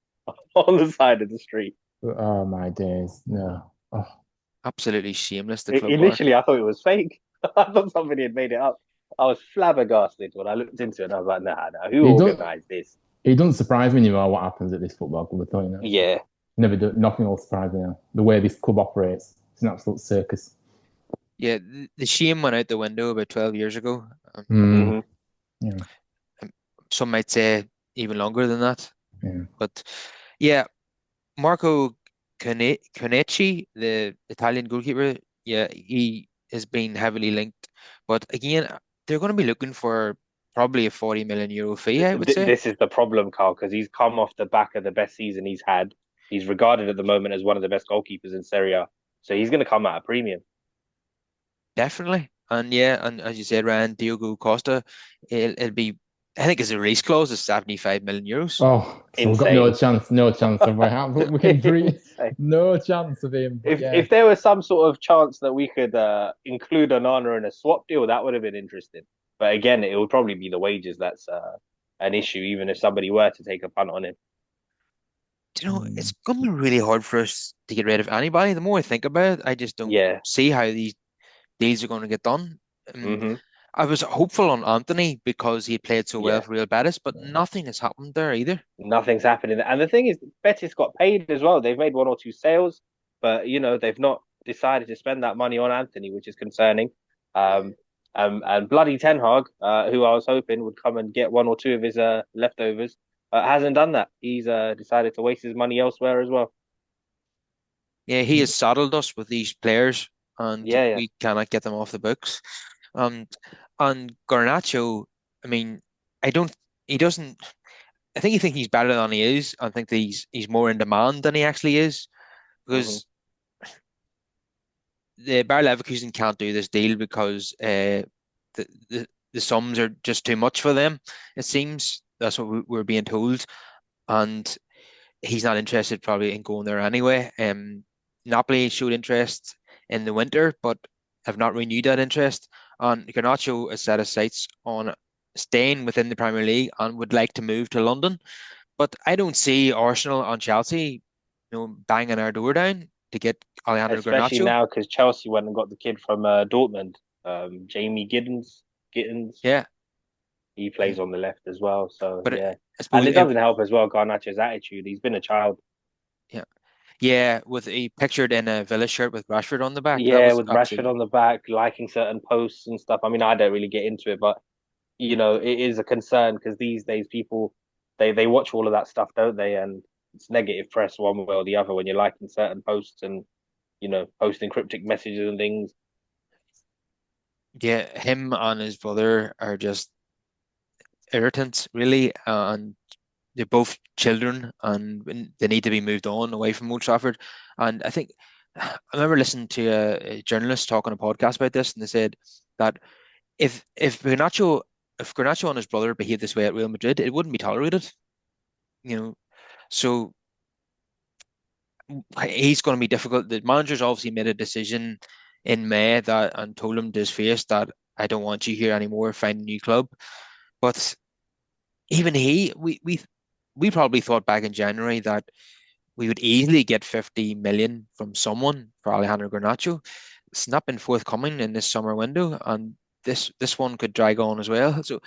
on the side of the street. Oh, my days. No. Oh, Absolutely shameless, the club are. Initially, I thought it was fake. I thought somebody had made it up. I was flabbergasted when I looked into it, and I was like, nah, nah, who it don't organised this? it doesn't surprise me anymore what happens at this football club, I thought, you know. Yeah. Never do nothing will surprise me now. The way this club operates. It's an absolute circus. Yeah, the shame went out the window about 12 years ago. Mm, Hmm. yeah, Some might say even longer than that. yeah. But yeah, Marco Conecci, the Italian goalkeeper, yeah, he has been heavily linked. But again, they're going to be looking for probably a 40 million euro fee, I would say. This is the problem, Carl, because he's come off the back of the best season he's had. He's regarded at the moment as one of the best goalkeepers in Serie A. So he's going to come at a premium. Definitely. And yeah, and as you said, Ryan, Diogo Costa, it'll be, I think his release clause is 75 million euros. Oh, so we've got Insane. no chance of we can dream. Insane. No chance of him. But yeah, If there was some sort of chance that we could include Onana in a swap deal, that would have been interesting. But again, it would probably be the wages that's an issue, even if somebody were to take a punt on him. It's Mm. going to be really hard for us to get rid of anybody. The more I think about it, I just don't Yeah. see how these deals are going to get done. Um, Hmm. I was hopeful on Anthony because he played so well Yeah. for Real Betis, but nothing has happened there either. Nothing's happening. And the thing is, Betis got paid as well. They've made one or two sales, but they've not decided to spend that money on Anthony, which is concerning. Um, and bloody Ten Hag, who I was hoping would come and get one or two of his leftovers, hasn't done that. He's decided to waste his money elsewhere as well. Yeah, he has saddled us with these players, and Yeah, yeah. we cannot get them off the books. And and Garnacho, I mean, I don't. He doesn't. I think you think he's better than he is. I think that he's more in demand than he actually is Hmm. because the Bayer Leverkusen can't do this deal because the sums are just too much for them. It seems that's what we're being told, and he's not interested probably in going there anyway. Napoli showed interest in the winter, but have not renewed that interest. And Garnacho has set his sights on staying within the Premier League and would like to move to London. But I don't see Arsenal and Chelsea, banging our door down to get Alejandro Especially Garnacho. now because Chelsea went and got the kid from Dortmund, Jamie Giddens. Gittins. Yeah, He plays on the left as well. So but yeah, I and suppose it doesn't help as well. Garnacho's attitude. He's been a child. yeah, yeah, with he pictured in a Villa shirt with Rashford on the back. That Yeah, was with Rashford absolutely on the back, liking certain posts and stuff. I mean, I don't really get into it, but it is a concern because these days people they watch all of that stuff, don't they? And it's negative press one way or the other when you're liking certain posts and posting cryptic messages and things. yeah. Him and his brother are just irritants, really, and they're both children, and they need to be moved on away from Old Trafford. And I think I remember listening to a journalist talk on a podcast about this, and they said that if Garnacho and his brother behaved this way at Real Madrid, it wouldn't be tolerated. You know, so he's going to be difficult. The manager's obviously made a decision in May that and told him to his face that I don't want you here anymore. Find a new club. But even we probably thought back in January that we would easily get 50 million from someone for Alejandro Garnacho. It's not been forthcoming in this summer window, and this one could drag on as well. So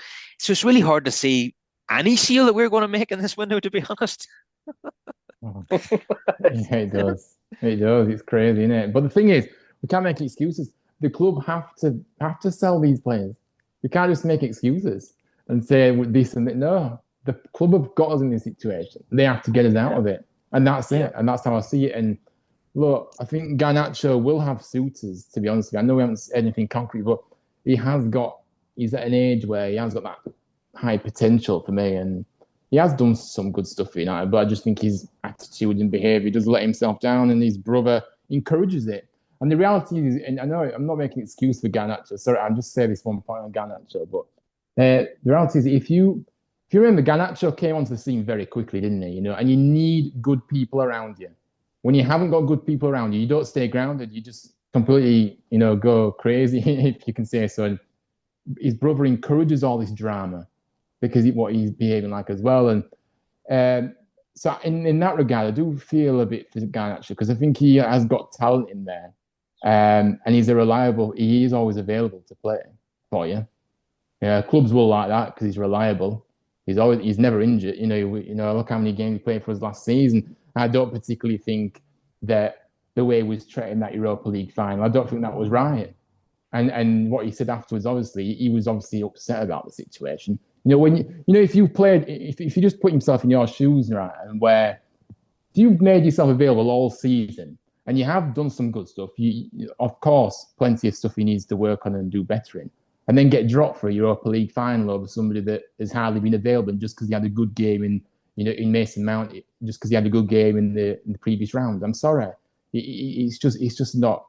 it's really hard to see any sale that we're going to make in this window, to be honest. Yeah, it does. It does. It's crazy, isn't it? But the thing is, we can't make excuses. The club have to sell these players. We can't just make excuses and say with this and that. No, the club have got us in this situation. They have to get us out Yeah, of it, and that's yeah. it. And that's how I see it. And look, I think Garnacho will have suitors. To be honest with you, I know we haven't said anything concrete, but he has got. He's at an age where he has got that high potential for me, and he has done some good stuff for United, but I just think his attitude and behaviour does let himself down, and his brother encourages it. And the reality is, and I know I'm not making an excuse for Garnacho. Sorry, I'm just saying this one point on Garnacho, but the reality is, if you remember, Garnacho came onto the scene very quickly, didn't he? And you need good people around you. When you haven't got good people around you, you don't stay grounded. You just completely, go crazy, if you can say so. And his brother encourages all this drama because what he's behaving like as well. And so in that regard, I do feel a bit for Garnacho because I think he has got talent in there, and he's a reliable. He is always available to play for you. Yeah, clubs will like that because he's reliable. He's never injured. Look how many games he played for us last season. I don't particularly think that the way he was treating that Europa League final, I don't think that was right. And what he said afterwards, obviously, he was obviously upset about the situation. If you played, if you just put himself in your shoes, right, and where if you've made yourself available all season and you have done some good stuff, of course, plenty of stuff he needs to work on and do better in, and then get dropped for a Europa League final over somebody that has hardly been available just because he had a good game in Mason Mount, just because he had a good game in the previous round. I'm sorry, it's just not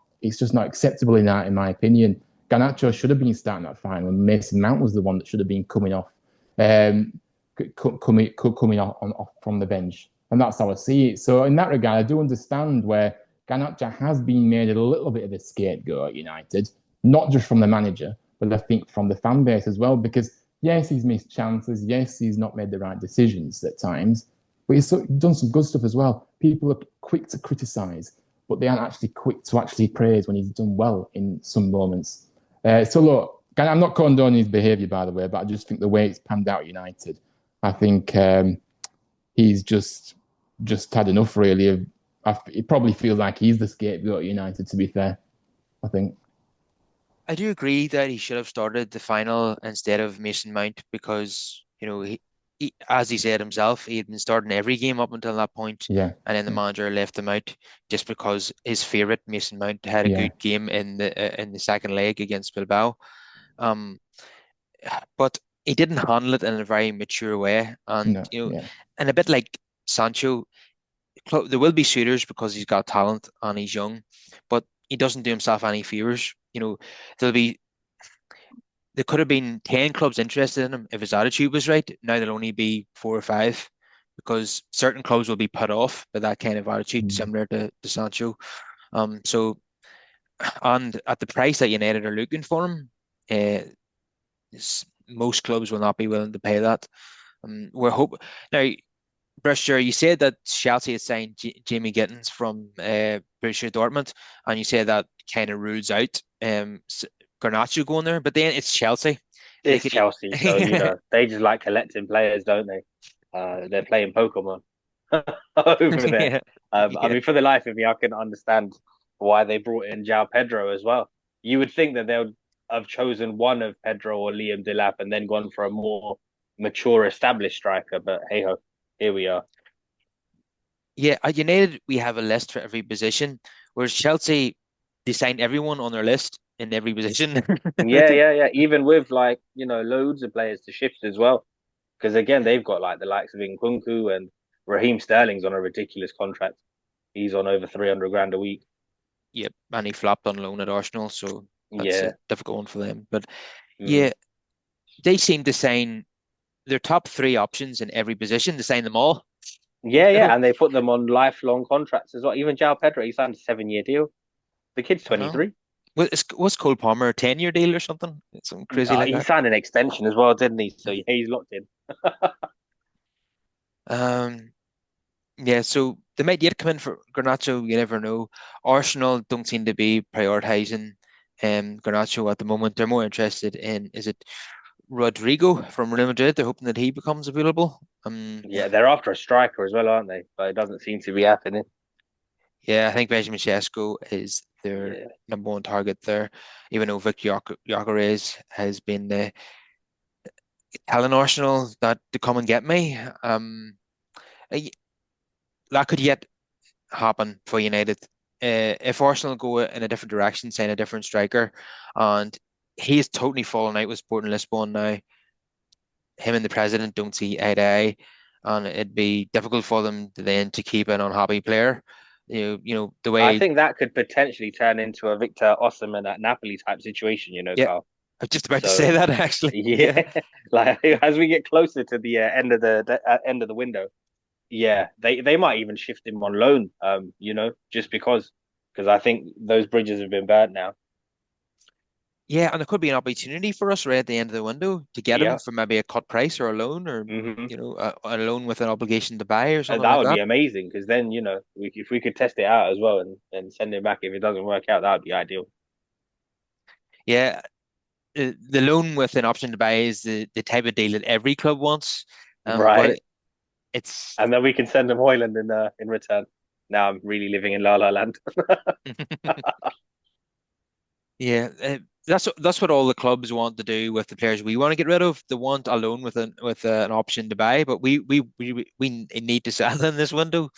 acceptable in my opinion. Garnacho should have been starting that final, and Mason Mount was the one that should have been coming off, um, coming off from the bench, and that's how I see it. So in that regard, I do understand where Garnacho has been made a little bit of a scapegoat at United, not just from the manager, but I think from the fan base as well. Because yes, he's missed chances. Yes, he's not made the right decisions at times. But he's done some good stuff as well. People are quick to criticise, but they aren't actually quick to actually praise when he's done well in some moments. So look, I'm not condoning his behaviour, by the way, but I just think the way it's panned out at United, I think he's just had enough, really. It probably feels like he's the scapegoat at United, to be fair, I think. I do agree that he should have started the final instead of Mason Mount because, as he said himself, he had been starting every game up until that point, Yeah, and then the yeah, manager left him out just because his favourite Mason Mount had a yeah. good game in the second leg against Bilbao. Um, but he didn't handle it in a very mature way, and No, yeah. and a bit like Sancho, there will be suitors because he's got talent and he's young, but he doesn't do himself any favors. There'll be there could have been 10 clubs interested in him if his attitude was right. Now there'll only be four or five because certain clubs will be put off by that kind of attitude, Mm. similar to Sancho. So, and at the price that United are looking for him, most clubs will not be willing to pay that. We're hope now, Brusher, you said that Chelsea had signed Jamie Gittins from Borussia Dortmund, and you said that kind of rules out Garnacho going there, but then it's Chelsea. They It's could, Chelsea, so they just like collecting players, don't they? They're playing Pokemon over there. yeah, I yeah, mean, for the life of me, I can understand why they brought in João Pedro as well. You would think that they would have chosen one of Pedro or Liam Delap and then gone for a more mature, established striker. But hey ho, here we are. yeah. At United, we have a list for every position, whereas Chelsea, they signed everyone on their list in every position. Yeah, yeah, yeah. Even with like loads of players to shift as well. Because again, they've got like the likes of Nkunku and Raheem Sterling's on a ridiculous contract. He's on over 300 grand a week. Yep, and he flopped on loan at Arsenal, so that's a Yeah. difficult one for them. But Mm. yeah, they seem to sign their top three options in every position to sign them all. Yeah, yeah, and they put them on lifelong contracts as well. Even João Pedro, he signed a 7 year deal. The kid's I know. 23. What's Cole Palmer, a 10-year deal or something? Something crazy like He that. signed an extension as well, didn't he? So yeah, he's locked in. Um, yeah, so they might yet come in for Garnacho, you never know. Arsenal don't seem to be prioritising Garnacho at the moment. They're more interested in, is it Rodrigo from Real Madrid? They're hoping that he becomes available. Yeah, they're after a striker as well, aren't they? But it doesn't seem to be happening. Yeah, I think Benjamin Sesko is their Yeah. number one target there, even though Victor Gyökeres has been telling Arsenal that to come and get me. I- that could yet happen for United. If Arsenal go in a different direction, sign a different striker, and he is totally fallen out with Sporting Lisbon now. Him and the president don't see eye to eye, and it'd be difficult for them to then to keep an unhappy player. The I way. think that could potentially turn into a Victor Osimhen at Napoli type situation, Yeah, Carl. I was just about to So say that actually. yeah, Yeah, like as we get closer to the end of the window, yeah, they might even shift him on loan. Just because I think those bridges have been burned now. yeah, and there could be an opportunity for us right at the end of the window to get him Yeah. for maybe a cut price or a loan, or Hmm. a loan with an obligation to buy or something That like would be that. amazing because then if we could test it out as well and send it back if it doesn't work out, that would be ideal. Yeah, the loan with an option to buy is the type of deal that every club wants. But Right. it's And then we can send them Hoyland in return. Now I'm really living in La La Land. yeah, that's what all the clubs want to do with the players we want to get rid of. They want a loan with an option to buy, but we need to sell in this window.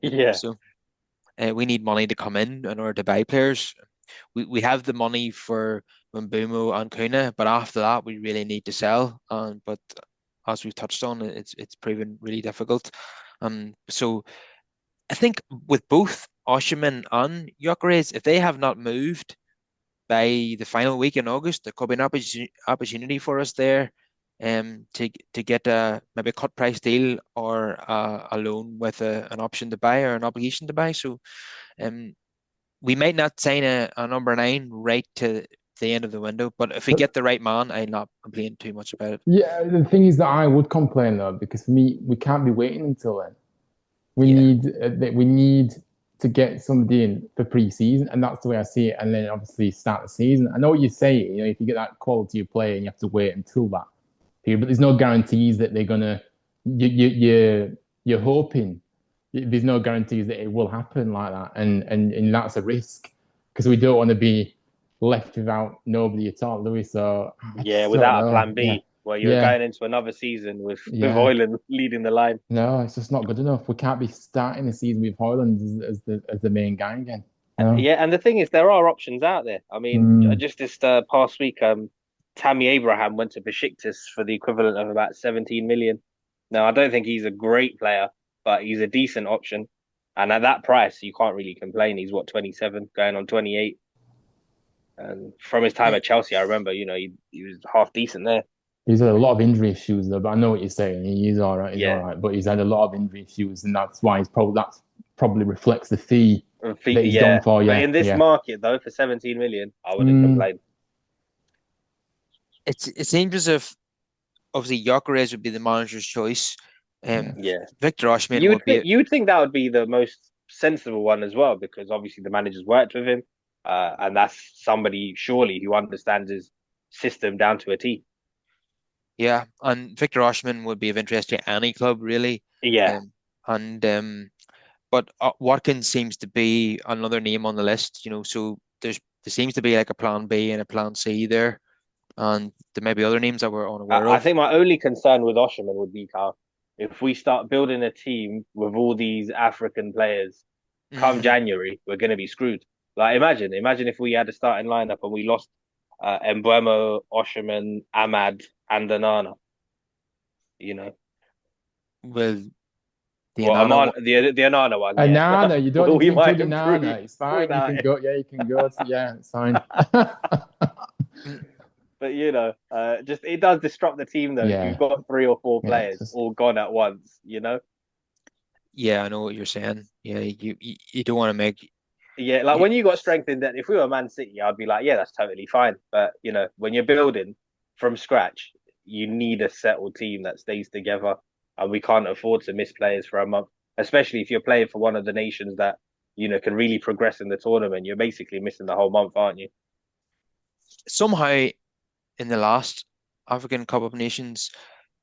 Yeah. So we need money to come in order to buy players. We have the money for Mbumo and Kuna, but after that we really need to sell. But as we've touched on, it's proven really difficult. So I think with both Oshiman and Gyökeres, if they have not moved by the final week in August, there could be an opportunity for us there, to get maybe a cut price deal or a loan with an option to buy or an obligation to buy. So um, we might not sign a number nine right to the end of the window, but if we But get the right man, I'm not complaining too much about it. yeah, the thing is that I would complain though, because for me, we can't be waiting until then. Yeah, We need to get somebody in for pre-season, and that's the way I see it. And then obviously start the season. I know what you're saying. If you get that quality of player, and you have to wait until that period, but there's no guarantees that they're gonna. You're hoping. There's no guarantees that it will happen like that, and that's a risk because we don't want to be left without nobody at all, do we? So I Yeah, just don't without a know. plan Yeah, B, where you're yeah, going into another season with yeah. Hoyland leading the line. No, it's just not good enough. We can't be starting the season with Hoyland as the main guy again. No. Yeah, and the thing is, there are options out there. I mean, Mm. just this past week, Tammy Abraham went to Besiktas for the equivalent of about 17 million. Now, I don't think he's a great player, but he's a decent option. And at that price, you can't really complain. He's what, 27, going on 28. And from his time Mm, at Chelsea, I remember, he was half decent there. He's had a lot of injury issues though, but I know what you're saying. He's all right. He's all Yeah, right, but he's had a lot of injury issues, and that's probably reflects the fee that he's gone yeah. for. But Yeah, in this yeah. market, though, for 17 million, I wouldn't Mm. complain. it seems as if obviously Gyökeres would be the manager's choice. Yeah. Yeah. Victor Osimhen would be You would think that would be the most sensible one as well, because obviously the manager's worked with him, and that's somebody surely who understands his system down to a T. yeah, and Victor Osimhen would be of interest to any club really. Yeah, Um, and but Watkins seems to be another name on the list. So there seems to be like a plan B and a plan C there, and there may be other names that we're unaware I of. think my only concern with Osherman would be, Carl, if we start building a team with all these African players, come Mm, January, we're going to be screwed. Like imagine if we had a starting lineup and we lost Embuemo, Osherman, Ahmad, and Anana. You know, well, the well, Anana Aman, one, the Anana one, And yeah. Nana, you don't Well, need to we might include the improve Nana. It's fine. You without can it. go. Yeah, you can go. Yeah, it's fine. mm, But just it does disrupt the team though. If you've Yeah, got three or four yeah. players all gone at once. yeah, I know what you're saying. Yeah, you don't want to make. Yeah, like y- when you got strength in that, if we were Man City, I'd be like, yeah, that's totally fine. But when you're building from scratch, you need a settled team that stays together, and we can't afford to miss players for a month, especially if you're playing for one of the nations that can really progress in the tournament. You're basically missing the whole month, aren't you? Somehow in the last African Cup of Nations,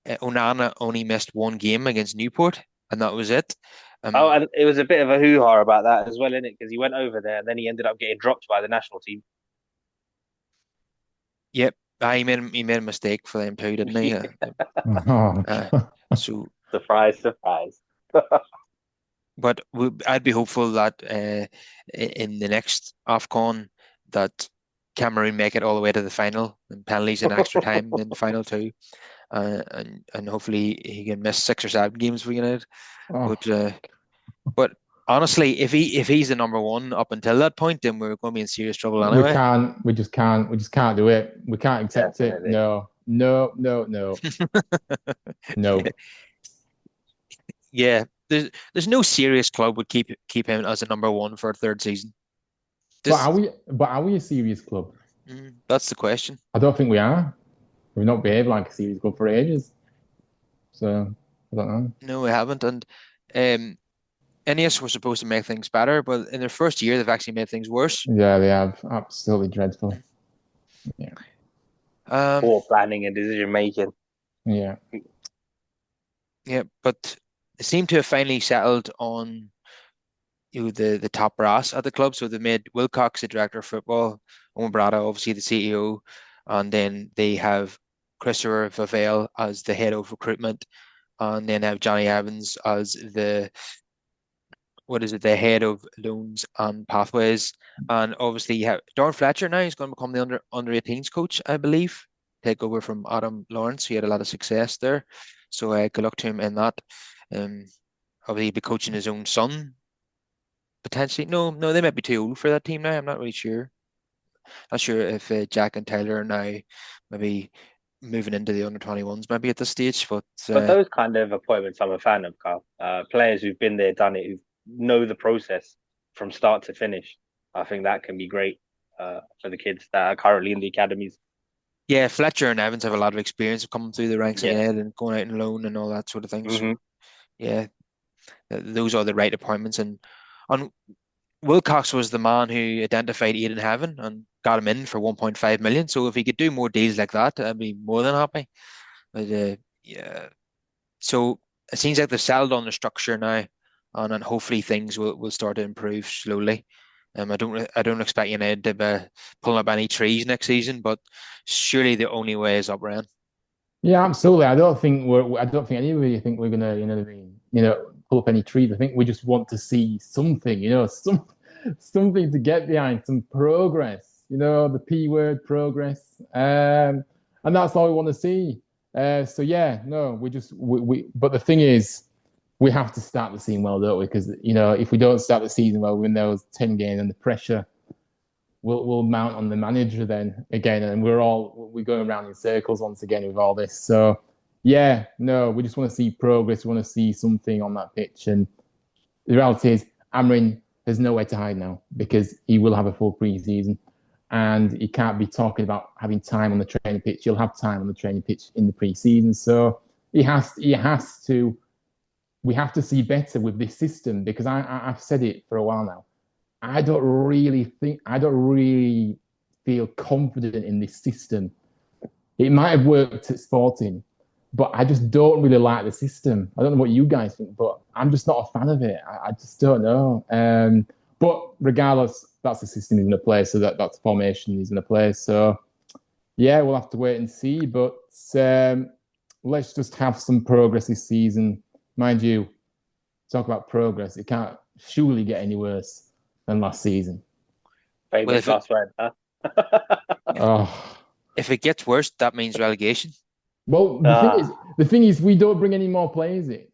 Onana only missed one game against Newport, and that was it. Oh, Um, and it was a bit of a hoo-ha about that as well, innit? Because he went over there and then he ended up getting dropped by the national team. yep, he made a mistake for them too, didn't he? Oh, Uh, so, Surprise, surprise. but I'd be hopeful that in the next AFCON that Cameroon make it all the way to the final and penalties and extra time in the final too, and hopefully he can miss 6 or 7 games for United. oh. But honestly, if he's the number one up until that point, then we're going to be in serious trouble We anyway. can't. We just can't do it. We can't accept it. Definitely. No, no, no, no, no. Yeah, there's no serious club would keep him as a number one for a third season. But are Just we? But are we a serious club? that's the question. I don't think we are. We've not behaved like a serious club for ages. So I don't know. No, we haven't. And um, NES were supposed to make things better, but in their first year, they've actually made things worse. Yeah, they have absolutely dreadful. Yeah, Um, Poor planning and decision making. yeah. yeah, but they seem to have finally settled on the top brass at the club. So they made Wilcox the director of football, Owen Brada obviously the CEO, and then they have Christopher Vavale as the head of recruitment, and then have Johnny Evans as the head of loans and pathways, and obviously you have Darren Fletcher now. He's going to become the under 18s coach, I believe, take over from Adam Lawrence. He had a lot of success there, so good luck to him in that. Um, obviously he'll be coaching his own son potentially. No, no, they might be too old for that team now. I'm not really sure. Not sure if Jack and Tyler are now maybe moving into the under 21s maybe at this stage, but But those kind of appointments, I'm a fan of, Carl. Players who've been there, done it, who know the process from start to finish. I think that can be great for the kids that are currently in the academies. yeah, Fletcher and Evans have a lot of experience of coming through the ranks Yeah. ahead and going out and loan and all that sort of thing. Hmm. So yeah, those are the right appointments. And Wilcox was the man who identified Aiden Heaven and got him in for 1.5 million. So if he could do more deals like that, I'd be more than happy. But yeah, so it seems like they've settled on the structure now, and hopefully things will start to improve slowly. I don't expect United to be pulling up any trees next season, but surely the only way is up, Ryan. Yeah, absolutely. I don't think anybody think we're gonna, you know what I mean, pull up any trees. I think we just want to see something, something to get behind, some progress, the P word progress. And that's all we want to see. So yeah, no, but the thing is, we have to start the season well, don't we? Because, if we don't start the season well, win those 10 games and the pressure will mount on the manager then again, and we're going around in circles once again with all this. So yeah, no, we just want to see progress. We want to see something on that pitch, and the reality is, Amrin has nowhere to hide now because he will have a full pre-season, and he can't be talking about having time on the training pitch. He'll have time on the training pitch in the pre-season, so he has to. We have to see better with this system because I've said it for a while now. I don't really feel confident in this system. It might have worked at Sporting, but I just don't really like the system. I don't know what you guys think, but I'm just not a fan of it. I just don't know. But regardless, that's the system he's going to play, so that's the formation he's going to play. So yeah, we'll have to wait and see. But let's just have some progress this season. Mind you, talk about progress. It can't surely get any worse than last season. Well, Famous last word, huh? Oh, if it gets worse, that means relegation. well, the thing is, we don't bring any more players in,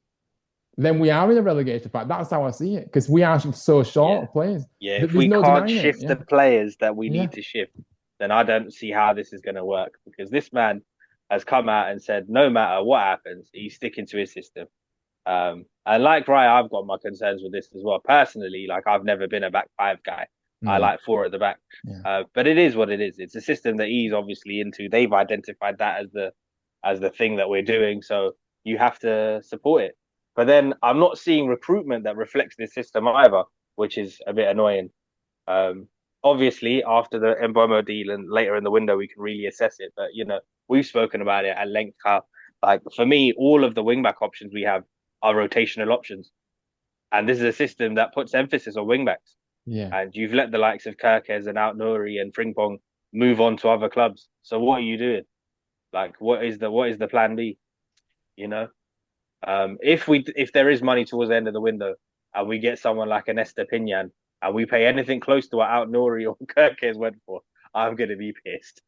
then we are in a relegation fight. That's how I see it because we are so short Yeah. of players. Yeah, if There's we no can't denying it. shift Yeah, the players that we yeah, need to shift, then I don't see how this is going to work because this man has come out and said no matter what happens, he's sticking to his system. And like Ryan, I've got my concerns with this as well. Personally, like I've never been a back five guy. I mm, like four at the back. yeah, But it is what it is. It's a system that he's obviously into. They've identified that as the thing that we're doing. So you have to support it. But then I'm not seeing recruitment that reflects this system either, which is a bit annoying. Um, Obviously, after the Mbomo deal and later in the window, we can really assess it. But we've spoken about it at length. How, like for me, all of the wingback options we have are rotational options, and this is a system that puts emphasis on wingbacks. yeah. And you've let the likes of Kirkes and Out Nouri and Frimpong move on to other clubs. So what are you doing? Like, what is the plan B? You know, if there is money towards the end of the window and we get someone like an Estepinian and we pay anything close to what Out Nouri or Kirkes went for, I'm gonna be pissed.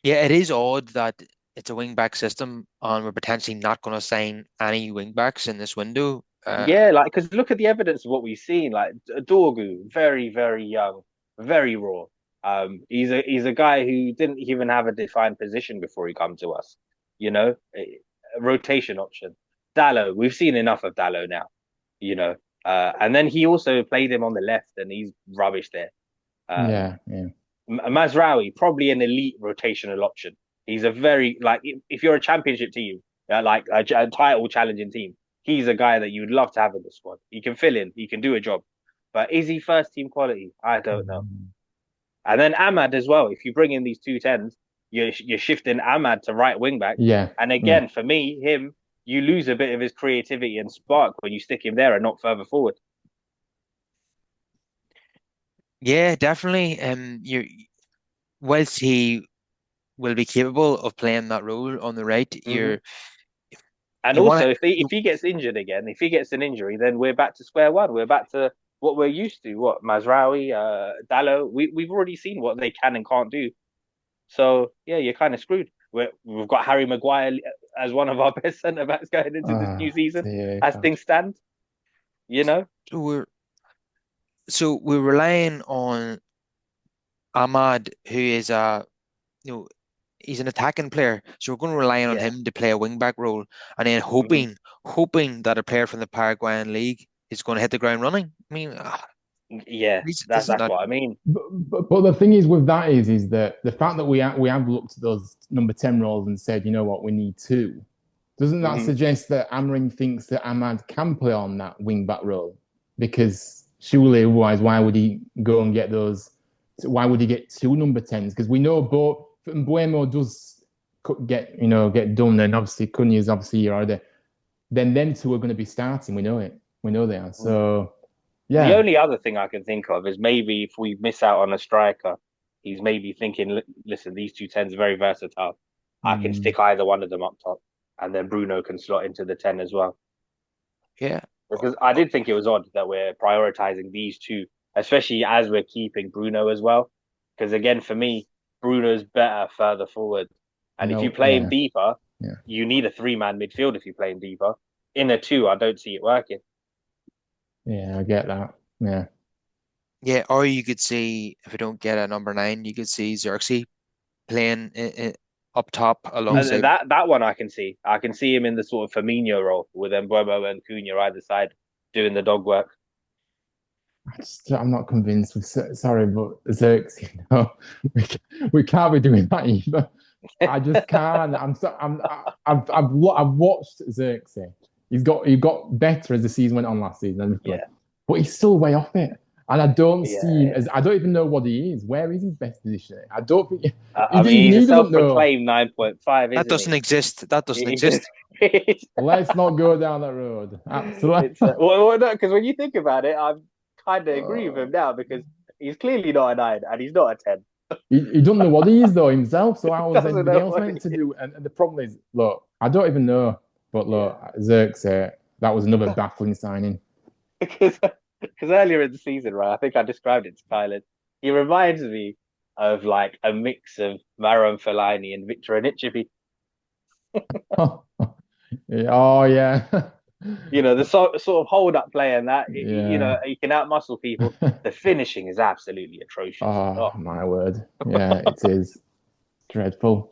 Yeah, it is odd that it's a wing back system and we're potentially not going to sign any wing backs in this window. Yeah, like because look at the evidence of what we've seen. Like Dorgu, very very young, very raw. He's a guy who didn't even have a defined position before he come to us. A rotation option. Dallo, we've seen enough of Dallo now. You know, and then he also played him on the left, and he's rubbish there. Um, Yeah, yeah, Mazraoui, probably an elite rotational option. He's a very like if you're a championship team, like a title challenging team, he's a guy that you'd love to have in the squad. He can fill in, he can do a job. But is he first team quality? I don't know. mm, And then Ahmad as well. If you bring in these two tens, you're shifting Ahmad to right wing back. yeah, And yeah, again, for me, him, you lose a bit of his creativity and spark when you stick him there and not further forward. yeah, definitely. Whilst he will be capable of playing that role on the right, Mm-hmm. And you want also, to if he gets injured again, if he gets an injury, then we're back to square one. We're back to what we're used to. What Mazraoui, Dallo, we've already seen what they can and can't do. So yeah, you're kind of screwed. We've got Harry Maguire as one of our best centre backs going into this new season, dear as God. things stand. You know, we're we're relying on Ahmad, who is you know he's an attacking player, so we're going to rely on yeah, him to play a wing back role, and then hmm hoping that a player from the Paraguayan league is going to hit the ground running. I mean, yeah. this is That's not. what I mean. But the thing is with that is that the fact that we have looked at those number 10 roles and said, you know what, we need two. Doesn't that Hmm. suggest that Amarim thinks that Ahmad can play on that wing back role? Because surely, otherwise, why would he go and get those? Why would he get two number 10s? Because we know both Mbuemo does get done, and obviously Cunha is obviously here already. Then them two are going to be starting. We know it. We know they are. So The yeah. only other thing I can think of is maybe if we miss out on a striker, he's maybe thinking, listen, these two tens are very versatile. I can Mm, stick either one of them up top, and then Bruno can slot into the 10 as well. Yeah. Because I did think it was odd that we're prioritizing these two, especially as we're keeping Bruno as well. Because again, for me, Bruno's better further forward. And if you no, play him yeah, deeper, yeah, you need a three-man midfield if you play him deeper. In a two, I don't see it working. yeah. I get that. Yeah. Yeah, or you could see if we don't get a number nine, you could see Xerxes playing up top And alongside. that one I can see. I can see him in the sort of Firmino role with Mbomo and Cunha either side doing the dog work. I'm not convinced. Sorry, but Zirks, we, we can't be doing that either. I just can't. I've watched Xerxes. He got better as the season went on last season, Yeah, but he's still way off it. And I don't see him yeah. as I don't even know what he is. Where is his best position? I don't think I mean, even he's a he doesn't know. self-proclaimed 9.5, That isn't doesn't he? exist. That doesn't It's, exist. Let's not go down that road. Absolutely. well, no, because when you think about it, I kind of agree with Uh, him now because he's clearly not a nine and he's not a 10. he doesn't know what he is though himself. So He how is doesn't anybody know else what meant it to is. do? And the problem is, look, I don't even know. But Yeah, look, Xerxes, that was another baffling signing. because earlier in the season, right, I think I described it to Kylan. He reminds me of like a mix of Marouane Fellaini and Victor Anichebe. Oh yeah, The sort of hold up player and that yeah. he can outmuscle people. The finishing is absolutely atrocious. Oh Oh my word. Yeah, it is dreadful.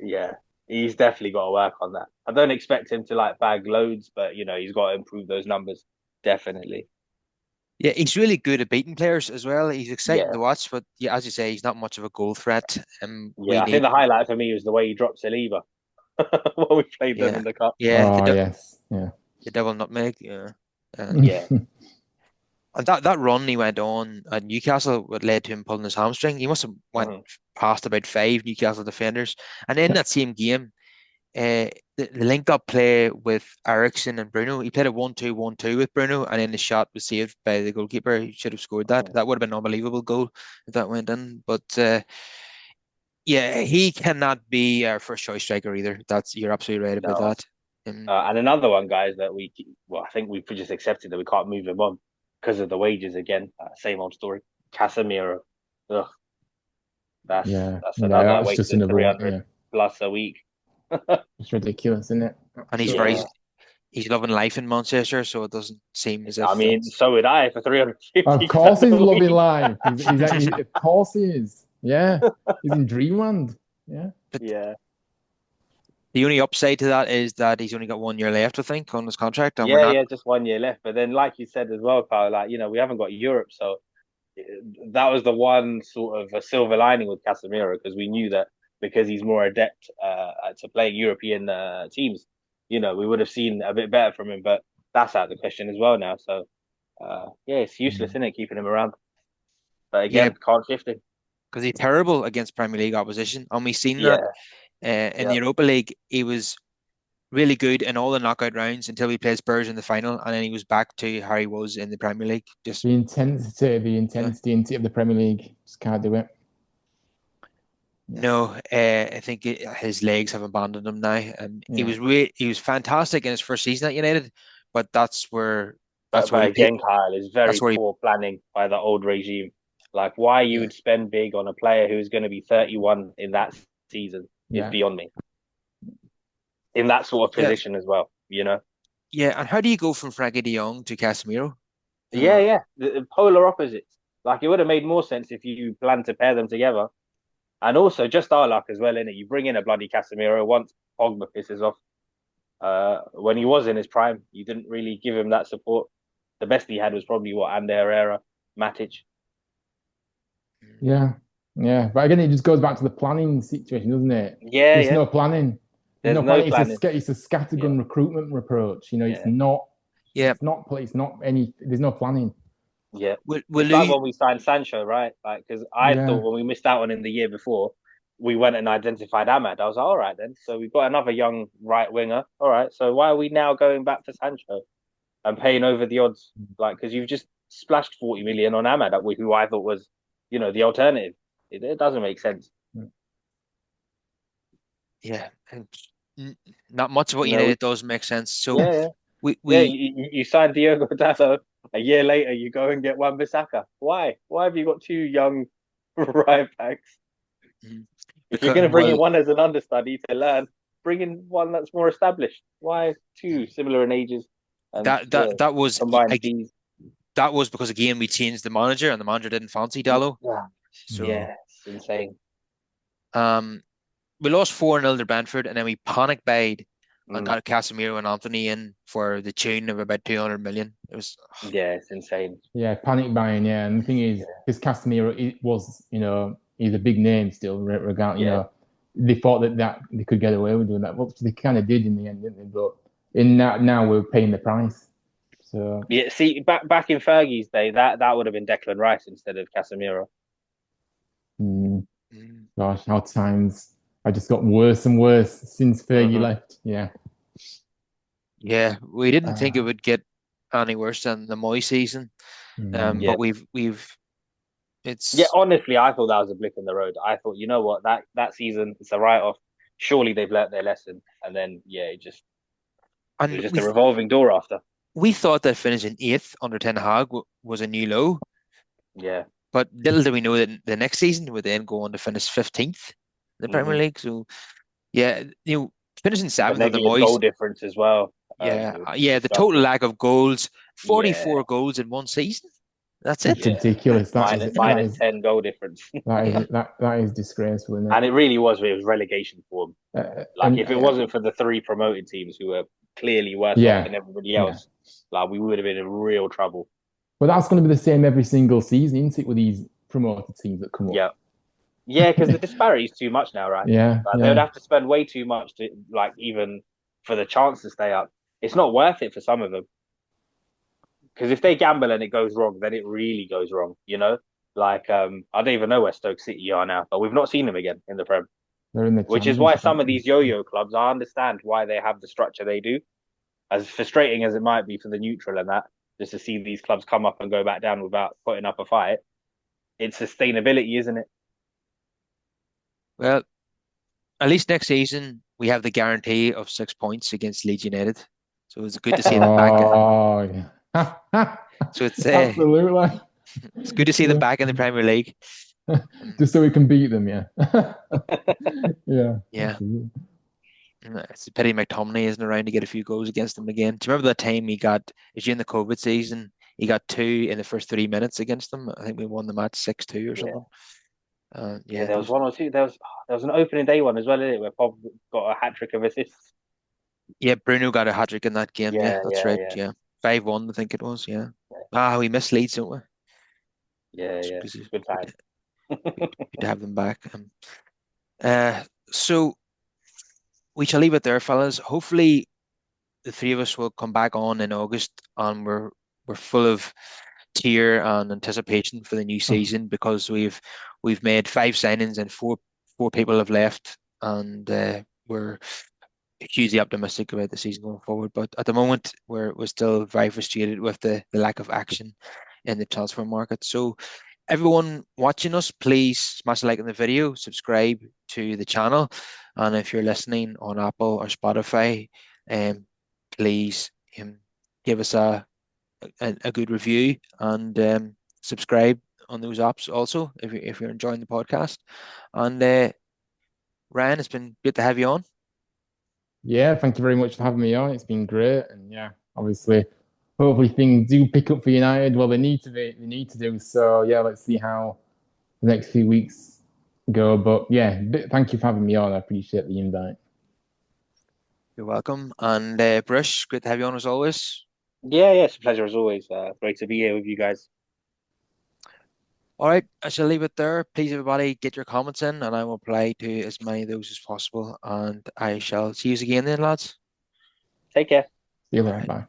yeah, he's definitely got to work on that. I don't expect him to like bag loads, but he's got to improve those numbers definitely. Yeah, he's really good at beating players as well. He's exciting Yeah, to watch, but yeah, as you say, he's not much of a goal threat. We yeah. I think need, the highlight for me was the way he dropped Saliba when we played them yeah, in the cup. yeah, Oh yes, yeah. the double nutmeg. Yeah, Yeah, and that run he went on at Newcastle what led to him pulling his hamstring. He must have went hmm past about five Newcastle defenders, and in that same game, the link up play with Ericsson and Bruno, he played a 1-2-1-2 with Bruno, and then the shot was saved by the goalkeeper. He should have scored that. That would have been an unbelievable goal if that went in. But yeah, he cannot be our first choice striker either. That's you're absolutely right about no. that. Um, And another one, guys, that I think we've just accepted that we can't move him on because of the wages again. Same old story. Casemiro, ugh, that's Yeah, that's yeah, another that's just wasted another one. 300 Yeah, plus a week. it's ridiculous, isn't it? and Yeah, Absolutely. he's loving life in Manchester, so it doesn't seem as I if mean, that's. so would I for Of 350 course, grand he's a loving week. life. Of course he is. Yeah, he's in dreamland. Yeah. But Yeah, the only upside to that is that he's only got 1 year left, I think, on his contract, and we're yeah, not. yeah. Just 1 year left, but then, like you said as well, Kyle, like we haven't got Europe, so that was the one sort of a silver lining with Casemiro because we knew that because he's more adept to playing European teams, we would have seen a bit better from him. But that's out of the question as well now. So yeah, it's useless, Mm. isn't it, keeping him around? But Yeah, again, can't shift him. because he's terrible against Premier League opposition, and we've seen that Yeah, in the yeah, Europa League. He was really good in all the knockout rounds until we played Spurs in the final, and then he was back to how he was in the Premier League. Just The yeah, intensity of the Premier League just can't do it. Yeah, no, I think his legs have abandoned him now. And yeah, he was fantastic in his first season at United, but that's where but he paid. again, Kyle is That's very where he poor planning by the old regime. Like why you yeah would spend big on a player who's going to be 31 in that season is yeah. beyond me. In that sort of yeah position as well. yeah. And how do you go from Frankie De Jong to Casemiro? Yeah, Uh, yeah, the polar opposites. Like it would have made more sense if you planned to pair them together. And also just our luck as well, innit? You bring in a bloody Casemiro once Pogba pisses off. When he was in his prime, you didn't really give him that support. The best he had was probably what Ander Herrera, Matic. Yeah, yeah. But again, it just goes back to the planning situation, doesn't it? Yeah, There's yeah, no planning. There's There's no no planning. planning. It's a Yeah, scattergun recruitment approach. You know, yeah, Yeah, it's not any. There's no planning. yeah. will It's like you? when we signed Sancho, right? Like, because I Yeah. thought when we missed out on him the year before, we went and identified Ahmad. I was like, all right then. So we've got another young right winger. All right. So why are we now going back for Sancho and paying over the odds? Like, because you've just splashed 40 million on Ahmad, who I thought was, the alternative. It doesn't make sense. Yeah, and n- not much of what No, United does make sense. So yeah, yeah. we Yeah, we you signed Diogo Dallo. A year later, you go and get Wan-Bissaka. Why? Why have you got two young right backs? mm, If you're because going to bring in well one as an understudy to learn, bring in one that's more established. Why two similar in ages and that that that was combined fees? that was because again we changed the manager and the manager didn't fancy Dallo. Yeah, So Mm. yeah, it's insane. um we lost 4-0 to Brentford and then we panic buyed and Mm, got Casemiro and Anthony in for the tune of about 200 million. It was yeah, it's insane. Yeah, panic buying. Yeah, and the thing is, this Casemiro, it was, he's a big name still. Regard, Yeah, they thought that they could get away with doing that. Well, they kind of did in the end, didn't they? But in that now we're paying the price. So, yeah. See, back in Fergie's day, that would have been Declan Rice instead of Casemiro. mm, mm, gosh, how times have just got worse and worse since Fergie Hmm. left. Yeah. yeah, we didn't think it Uh, would get any worse than the Moy season. mm, But Yeah. we've Yeah, it's honestly, I thought that was a blip in the road. I thought, you know what, that season it's a write off. Surely they've learnt their lesson, and then yeah, it and was just a revolving door after. we thought that finishing eighth under Ten Hag was a new low, Yeah, but little did we know that the next season would then go on to finish 15th in the Premier hmm League. So yeah, finishing the seventh under negative goal Moyes, difference as well. yeah, It was yeah, the total disgusting. lack of goals, Yeah, 44 goals in one season. That's it's it. yeah, ridiculous. minus 10 goal difference, That is disgraceful, isn't it? and it really was. It was relegation form. Like And if it Yeah, wasn't for the three promoted teams who were clearly worse off yeah, than everybody yeah. else, like we would have been in real trouble. But that's going to be the same every single season, isn't it, with these promoted teams that come up? Yeah, yeah, because the disparity is too much now, right? Yeah, Like they would yeah. have to spend way too much to like even for the chance to stay up. It's not worth it for some of them because if they gamble and it goes wrong, then it really goes wrong. Like I don't even know where Stoke City are now, but we've not seen them again in the Prem. They're in the Which is why championship, some aren't of they? these yo-yo clubs, I understand why they have the structure they do. As frustrating as it might be for the neutral and that, just to see these clubs come up and go back down without putting up a fight, it's sustainability, isn't it? well, at least next season we have the guarantee of 6 points against Leeds United. So it's good to see them back. Oh, yeah. So Absolutely. it's good to see them Yeah. back in the Premier League. Um, Just so we can beat them, yeah. Yeah, yeah, absolutely. it's a pity McTominay isn't around to get a few goals against them again. Do you remember that time he got? It was during the COVID season. He got two in the first 3 minutes against them. I think we won the match 6-2 or Yeah. something. Yeah, Yeah, there was one or two. There was an opening day one as well, isn't it, where Pop got a hat trick of assists. yeah. Bruno got a hat trick in that game. Yeah, Yeah, that's yeah, right. yeah, Yeah, 5-1, I think it was. Yeah. Ah, we missed Leeds, don't we? yeah, It's yeah. good, Good good, time. good to have them back. Uh, so we shall leave it there, fellas. Hopefully, the three of us will come back on in August, and we're full of cheer and anticipation for the new season because we've made five signings and four people have left, and we're hugely optimistic about the season going forward. But at the moment, we're still very frustrated with the lack of action in the transfer market. So everyone watching us, please smash a like on the video, subscribe to the channel, and if you're listening on Apple or Spotify, um, please give us a good review and subscribe on those apps also if you're enjoying the podcast. And Ryan, it's been good to have you on. Yeah, thank you very much for having me on. It's been great. And yeah, obviously, hopefully things do pick up for United. Well, they need to do. So yeah, let's see how the next few weeks go. But yeah, thank you for having me on. I appreciate the invite. You're welcome. And Brush, great to have you on as always. Yeah, yeah. It's a pleasure as always. Great to be here with you guys. All right, I shall leave it there. Please, everybody, get your comments in, and I will reply to as many of those as possible. And I shall see you again then, lads. Take care. See you All later. right. Bye.